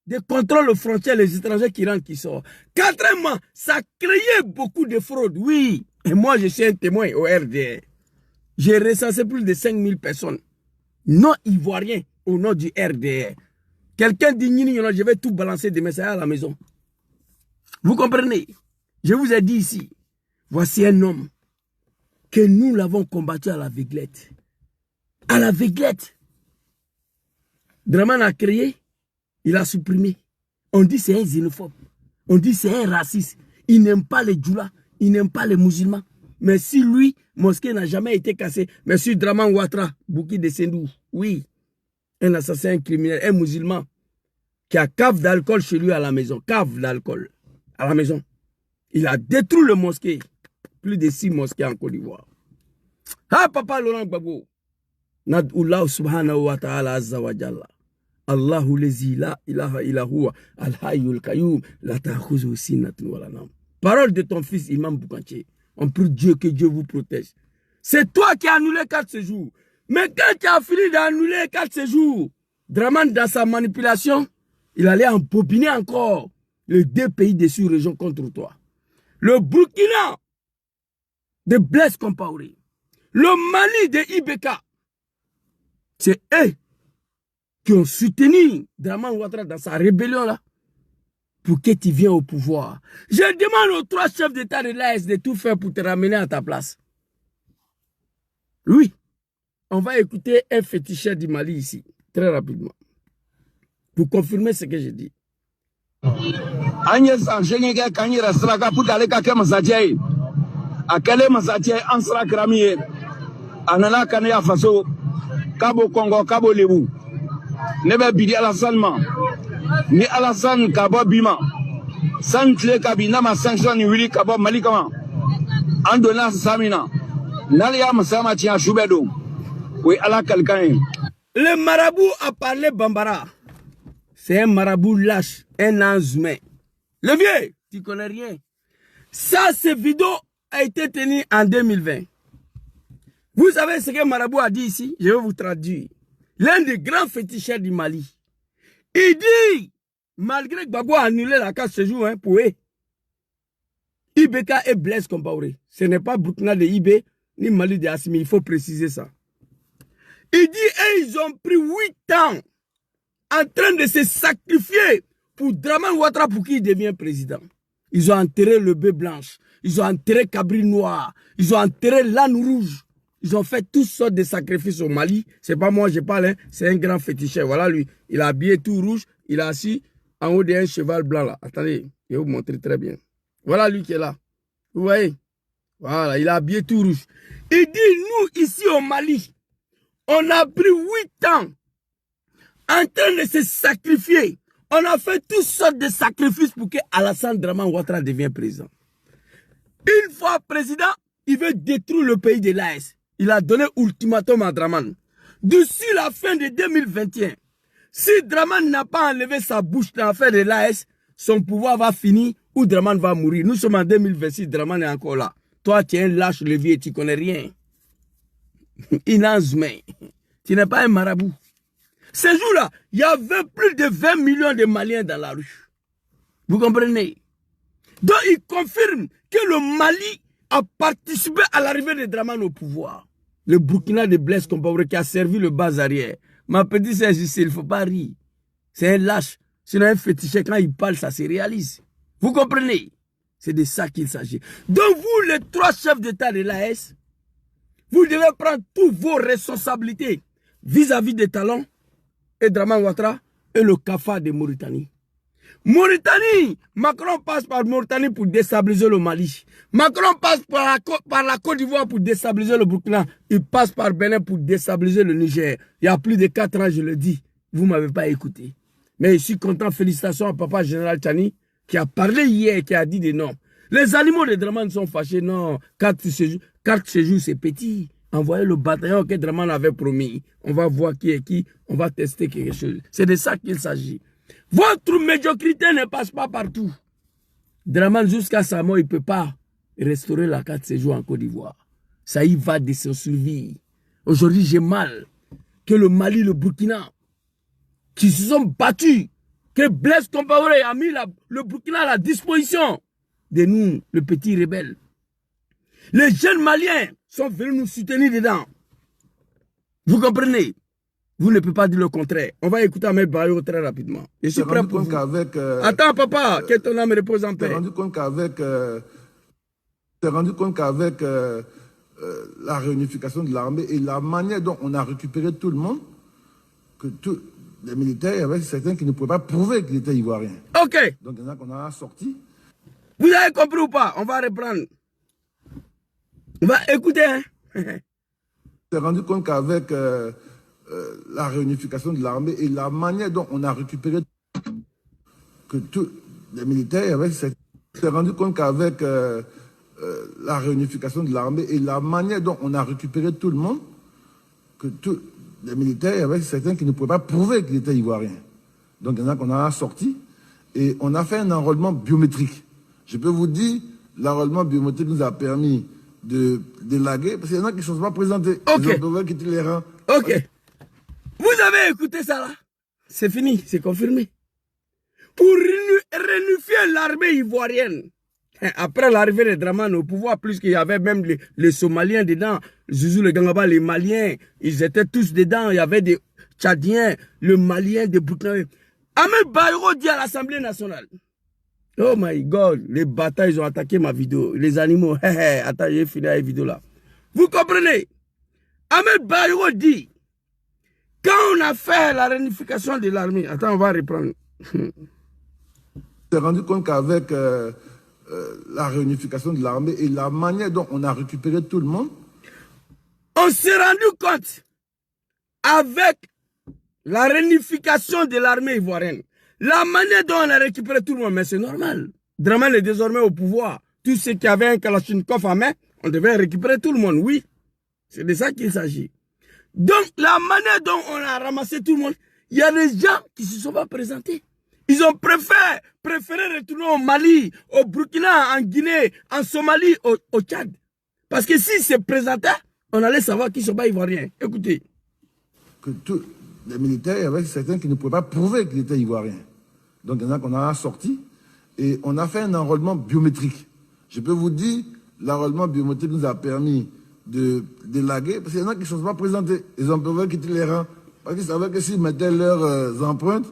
de contrôle aux frontières, les étrangers qui rentrent, qui sortent. Quatrièmement, ça créait beaucoup de fraudes, oui. Et moi, je suis un témoin au RDR. J'ai recensé plus de 5000 personnes non ivoiriens au nom du RDR. Quelqu'un dit, je vais tout balancer de messages à la maison. Vous comprenez? Je vous ai dit ici, voici un homme que nous l'avons combattu à l'aveuglette. À l'aveuglette. Draman a créé, il a supprimé. On dit c'est un xénophobe. On dit c'est un raciste. Il n'aime pas les djoulas, il n'aime pas les musulmans. Mais si lui, mosquée n'a jamais été cassée, mais si Draman Ouattara, Bouki de Sendou, oui, un assassin, un criminel, un musulman, qui a cave d'alcool chez lui à la maison, cave d'alcool à la maison. Il a détruit le mosquée. Plus de 6 mosquées en Côte d'Ivoire. Ah, papa Laurent Gbagbo. Nad'ullah subhanahu wa ta'ala azza wa jalla. Allahu lezi la ilaha illa huwa al-hayyul qayyum la ta'khuzu sinatun wa la nawm. Parole de ton fils Imam Boukanché. On prie Dieu que Dieu vous protège. C'est toi qui as annulé 4 séjours. Mais quand tu as fini d'annuler 4 séjours, Draman dans sa manipulation, il allait embobiner encore les 2 pays de sous-région contre toi. Le Burkina de Blaise Compaoré, le Mali de Ibeka, c'est eux qui ont soutenu Draman Ouattara dans sa rébellion là, pour que tu viennes au pouvoir. Je demande aux 3 chefs d'État de l'AS de tout faire pour te ramener à ta place. Oui, on va écouter un féticheur du Mali ici, très rapidement, pour confirmer ce que j'ai dit. Agnès Angélique Kanyira Sraka pour aller à Mazadjay. À quel Mazadjay en sera cramé. Anana Kanya Faso, Cabo Congo, Cabo Lebu. Nebe Bidi Alassane, ni Alassane Kabo Bima. Santle Kabina, ma sanction, ni Willy Kabo Malikama. Andona Samina. Nalia Masama Tia Choubedo. Oui, Allah quelqu'un. Le marabout a parlé Bambara. C'est un marabout lâche, un ange humain. Le vieux, tu connais rien. Ça, cette vidéo a été tenue en 2020. Vous savez ce que Marabout a dit ici? Je vais vous traduire. L'un des grands féticheurs du Mali. Il dit, malgré que Gbagbo a annulé la carte ce jour pour eux, IBK est Blaise Compaoré. Ce n'est pas Burkina de IB, ni Mali de Assimi. Il faut préciser ça. Il dit, et ils ont pris 8 ans en train de se sacrifier pour Dramane Ouattara pour qu'il devienne président. Ils ont enterré le bœuf blanche. Ils ont enterré Cabri noir. Ils ont enterré l'âne rouge. Ils ont fait toutes sortes de sacrifices au Mali. C'est pas moi, je parle, hein. C'est un grand féticheur. Voilà lui. Il a habillé tout rouge. Il est assis en haut d'un cheval blanc là. Attendez, je vais vous montrer très bien. Voilà lui qui est là. Vous voyez? Voilà, il a habillé tout rouge. Il dit, nous, ici au Mali, on a pris 8 ans en train de se sacrifier. On a fait toutes sortes de sacrifices pour que Alassane Dramane Ouattara devienne président. Une fois président, il veut détruire le pays de l'AS. Il a donné ultimatum à Dramane. D'ici la fin de 2021, si Dramane n'a pas enlevé sa bouche dans l'affaire de l'AS, son pouvoir va finir ou Dramane va mourir. Nous sommes en 2026, Dramane est encore là. Toi, tu es un lâche levier, tu ne connais rien. Inazme. Tu n'es pas un marabout. Ce jour-là, il y avait plus de 20 millions de Maliens dans la rue. Vous comprenez? Donc, il confirme que le Mali a participé à l'arrivée de Dramane au pouvoir. Le Burkina de Blaise Compaoré qui a servi le bas arrière. Ma petite sœur, il ne faut pas rire. C'est un lâche. Sinon, un féticheur, quand il parle, ça se réalise. Vous comprenez? C'est de ça qu'il s'agit. Donc, vous, les 3 chefs d'État de l'AS, vous devez prendre toutes vos responsabilités vis-à-vis des talents et Dramane Ouattara et le CAFA de Mauritanie. Mauritanie, Macron passe par Mauritanie pour déstabiliser le Mali. Macron passe par la Côte d'Ivoire pour déstabiliser le Burkina. Il passe par Bénin pour déstabiliser le Niger. Il y a plus de 4 ans, je le dis. Vous ne m'avez pas écouté. Mais je suis content, félicitations à Papa Général Tchani qui a parlé hier, qui a dit des noms. Les animaux de Dramane sont fâchés. Non, 4 séjours, c'est petit. Envoyez le bataillon que Dramane avait promis. On va voir qui est qui. On va tester quelque chose. C'est de ça qu'il s'agit. Votre médiocrité ne passe pas partout. Dramane, jusqu'à sa mort, il ne peut pas restaurer la carte séjour en Côte d'Ivoire. Ça y va de son survie. Aujourd'hui, j'ai mal que le Mali, le Burkina, qui se sont battus, que Blaise Compaoré a mis le Burkina à la disposition de nous, le petit rebelle. Les jeunes Maliens sont venus nous soutenir dedans. Vous comprenez? Vous ne pouvez pas dire le contraire. On va écouter Ahmed Bayo très rapidement. Je suis prêt pour vous. Attends, papa, que ton âme repose en paix. Tu t'es rendu compte qu'avec la réunification de l'armée et la manière dont on a récupéré tout le monde, que tous les militaires, il y avait certains qui ne pouvaient pas prouver qu'ils étaient ivoiriens. Ok. Donc il y en a qu'on a sorti. Vous avez compris ou pas? On va reprendre. On va écouter. Hein? Tu t'es rendu compte qu'avec la réunification de l'armée et la manière dont on a récupéré que tous les militaires, il y avait certains. Tu t'es rendu compte qu'avec la réunification de l'armée et la manière dont on a récupéré tout le monde, que tous les militaires, il y avait certains qui ne pouvaient pas prouver qu'ils étaient ivoiriens. Donc il y en a qu'on a sorti et on a fait un enrôlement biométrique. Je peux vous dire, l'enrôlement biométrique nous a permis de laguer, parce qu'il y en a qui ne sont pas présentés. Ok. Ils ont quitter les rangs. Ok. Vous avez écouté ça là? C'est fini, c'est confirmé. Pour réunifier l'armée ivoirienne, après l'arrivée de Dramane au pouvoir, plus qu'il y avait même les Somaliens dedans, Zouzou, le Gangaba, les Maliens, ils étaient tous dedans, il y avait des Tchadiens, le Malien, des Burkinabés. Ahmed Bayo dit à l'Assemblée nationale, oh my God, les batailles, ils ont attaqué ma vidéo, les animaux, attends, j'ai fini la vidéo là. Vous comprenez? Ahmed Bayo dit, quand on a fait la réunification de l'armée, attends, on va reprendre. Tu t'es rendu compte qu'avec la réunification de l'armée et la manière dont on a récupéré tout le monde, on s'est rendu compte, avec la réunification de l'armée ivoirienne, la manière dont on a récupéré tout le monde, mais c'est normal. Dramane est désormais au pouvoir. Tous ceux qui avaient un Kalachnikov à main, on devait récupérer tout le monde, oui. C'est de ça qu'il s'agit. Donc, la manière dont on a ramassé tout le monde, il y a des gens qui ne se sont pas présentés. Ils ont préféré retourner au Mali, au Burkina, en Guinée, en Somalie, au Tchad. Parce que s'ils se présentaient, on allait savoir qu'ils ne sont pas ivoiriens. Écoutez. Que tous les militaires, il y avait certains qui ne pouvaient pas prouver qu'ils étaient ivoiriens. Donc il y en a qu'on a sorti et on a fait un enrôlement biométrique. Je peux vous dire, l'enrôlement biométrique nous a permis de laguer, parce qu'il y en a qui ne sont pas présentés. Ils ont prévu quitter les rangs. Parce qu'ils savaient que s'ils mettaient leurs empreintes,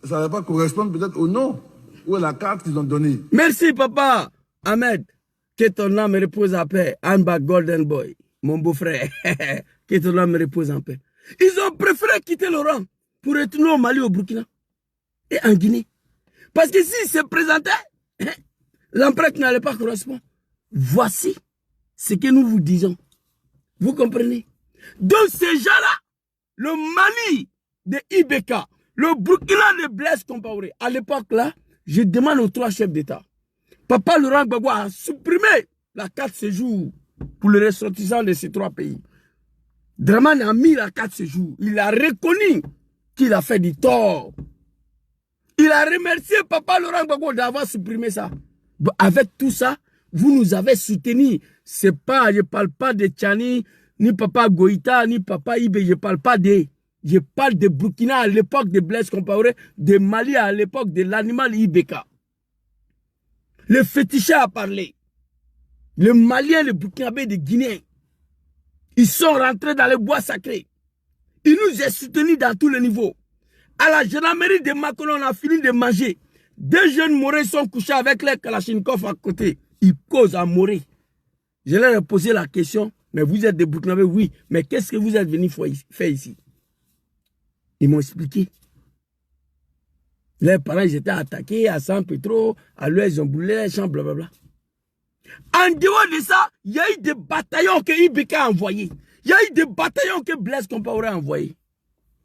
ça n'allait pas correspondre peut-être au nom ou à la carte qu'ils ont donnée. Merci papa Ahmed. Que ton âme repose en paix. Anba Golden Boy, mon beau-frère. Que ton âme repose en paix. Ils ont préféré quitter le rang pour retourner au Mali, au Burkina et en Guinée. Parce que s'ils se présentaient, l'empreinte n'allait pas correspondre. Voici ce que nous vous disons. Vous comprenez? Donc ces gens-là, le Mali de Ibeka, le Burkina de Blaise Compaoré, à l'époque là, je demande aux trois chefs d'État. Papa Laurent Gbagbo a supprimé la carte séjour pour les ressortissants de ces trois pays. Dramane a mis la carte séjour. Il a reconnu qu'il a fait du tort. Il a remercié Papa Laurent Gbagbo d'avoir supprimé ça. Avec tout ça, vous nous avez soutenus. C'est pas, je ne parle pas de Tchani, ni Papa Goïta, ni Papa Ibe, je ne parle pas de... Je parle de Burkina à l'époque de Blaise Compaoré, de Mali à l'époque de l'animal Ibeka. Le féticheur a parlé. Le Malien, le Burkinabé, les Guinéens. Ils sont rentrés dans les bois sacrés. Ils nous ont soutenus dans tous les niveaux. À la gendarmerie de Macron, on a fini de manger. Deux jeunes Morés sont couchés avec les Kalachnikov à côté. Ils causent à Moré. Je leur ai posé la question, mais vous êtes des Burkinabés, oui, mais qu'est-ce que vous êtes venus faire ici? Ils m'ont expliqué. Les parents, ils étaient attaqués à San Petro, à l'ouest, ils ont brûlé les champs, blablabla. En dehors de ça, il y a eu des bataillons que Ibeka a envoyés. Il y a eu des bataillons que Blaise Compaoré a envoyés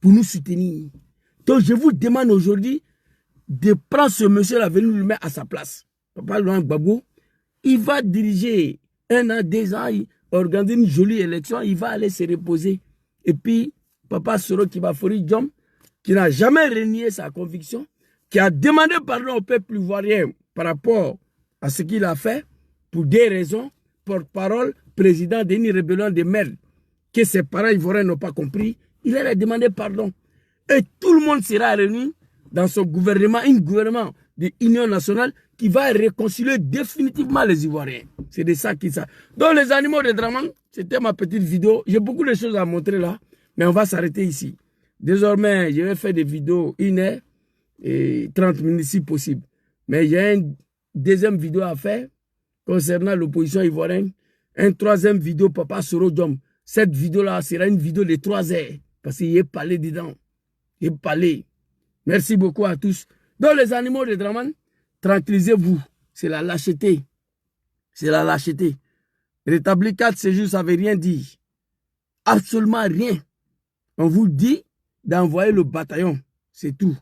pour nous soutenir. Donc je vous demande aujourd'hui de prendre ce monsieur-là, venir le mettre à sa place. Papa Laurent Gbagbo, il va diriger 1 an, 2 ans, il organise une jolie élection, il va aller se reposer. Et puis, Papa Soro Kibafori Diom, qui n'a jamais renié sa conviction, qui a demandé pardon au peuple ivoirien par rapport à ce qu'il a fait, pour des raisons, porte-parole, président d'une rébellion de merde, que ses parents ivoiriens n'ont pas compris, il leur a demandé pardon. Et tout le monde sera réuni dans son gouvernement, un gouvernement de l'Union nationale qui va réconcilier définitivement les Ivoiriens. C'est de ça qu'il s'agit. Donc les animaux de Dramane, c'était ma petite vidéo. J'ai beaucoup de choses à montrer là, mais on va s'arrêter ici. Désormais, je vais faire des vidéos 1 heure et 30 minutes si possible. Mais j'ai une deuxième vidéo à faire concernant l'opposition ivoirienne. Une troisième vidéo, Papa Soro Diom. Cette vidéo-là sera une vidéo de 3 heures. Parce qu'il y a parlé dedans. Il y a parlé. Merci beaucoup à tous. Donc les animaux de Dramane, tranquillisez-vous. C'est la lâcheté. C'est la lâcheté. Rétablir 4 séjours, ça ne veut rien dire. Absolument rien. On vous dit d'envoyer le bataillon. C'est tout.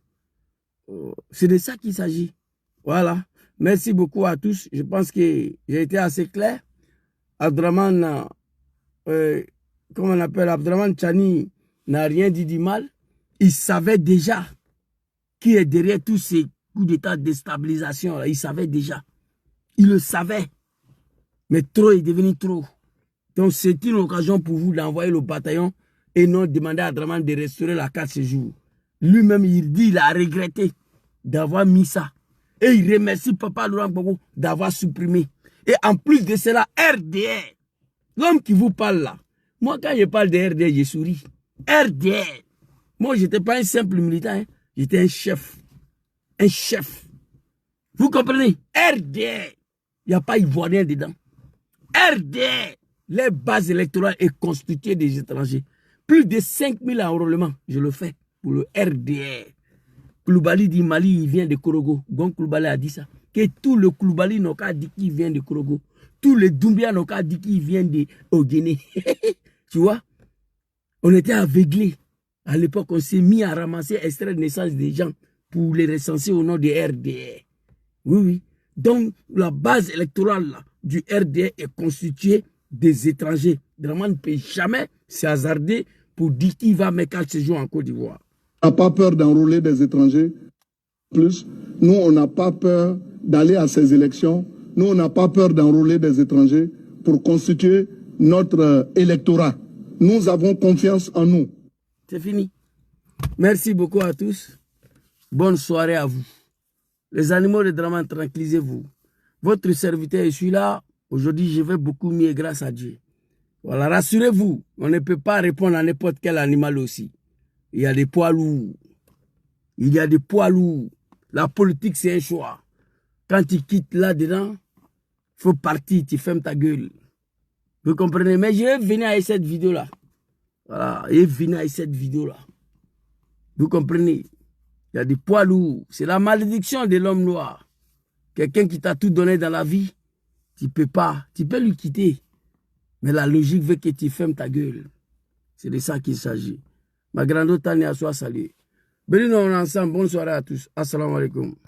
C'est de ça qu'il s'agit. Voilà. Merci beaucoup à tous. Je pense que j'ai été assez clair. Abdraman, comment on appelle, Abdraman Tchani n'a rien dit du mal. Il savait déjà qui est derrière tous ces coups d'état de déstabilisation. Il savait déjà. Il le savait. Mais trop est devenu trop. Donc c'est une occasion pour vous d'envoyer le bataillon et non demander à Abdraman de restaurer la carte séjour. Lui-même, il dit il a regretté d'avoir mis ça. Et il remercie Papa Laurent Gbagbo d'avoir supprimé. Et en plus de cela, RDR. L'homme qui vous parle là. Moi, quand je parle de RDR, je souris. RDR. Moi, je n'étais pas un simple militant. Hein. J'étais un chef. Un chef. Vous comprenez? RDR. Il n'y a pas ivoirien dedans. RDR. Les bases électorales est constituées des étrangers. Plus de 5000 enrôlements. Je le fais pour le RDR. Koulibaly dit Mali, il vient de Korogo. Gon Koulibaly a dit ça. Que tout le Koulibaly n'a pas dit qu'il vient de Korogo. Tout le Doumbia n'a pas dit qu'il vient de Guinée. Tu vois? On était aveuglés. À l'époque, on s'est mis à ramasser extrait de naissance des gens pour les recenser au nom du RDR. Oui, oui. Donc, la base électorale là, du RDR est constituée des étrangers. Dramane ne peut jamais s'hasarder pour dire qu'il va mettre 4 séjours en Côte d'Ivoire. On n'a pas peur d'enrôler des étrangers. Plus, nous, on n'a pas peur d'aller à ces élections. Nous, on n'a pas peur d'enrôler des étrangers pour constituer notre électorat. Nous avons confiance en nous. C'est fini. Merci beaucoup à tous. Bonne soirée à vous. Les animaux de Dramane, tranquillisez-vous. Votre serviteur, je suis là. Aujourd'hui, je vais beaucoup mieux grâce à Dieu. Voilà, rassurez-vous. On ne peut pas répondre à n'importe quel animal aussi. Il y a des poids lourds. Il y a des poids lourds. La politique, c'est un choix. Quand tu quittes là-dedans, il faut partir, tu fermes ta gueule. Vous comprenez? Mais je vais venir avec cette vidéo-là. Voilà, je vais venir avec cette vidéo-là. Vous comprenez? Il y a des poids lourds. C'est la malédiction de l'homme noir. Quelqu'un qui t'a tout donné dans la vie, tu peux pas. Tu peux lui quitter. Mais la logique veut que tu fermes ta gueule. C'est de ça qu'il s'agit. Ma grande Tania soit saluée. Béni nous ensemble. Bonne soirée à tous. Assalamu alaikum.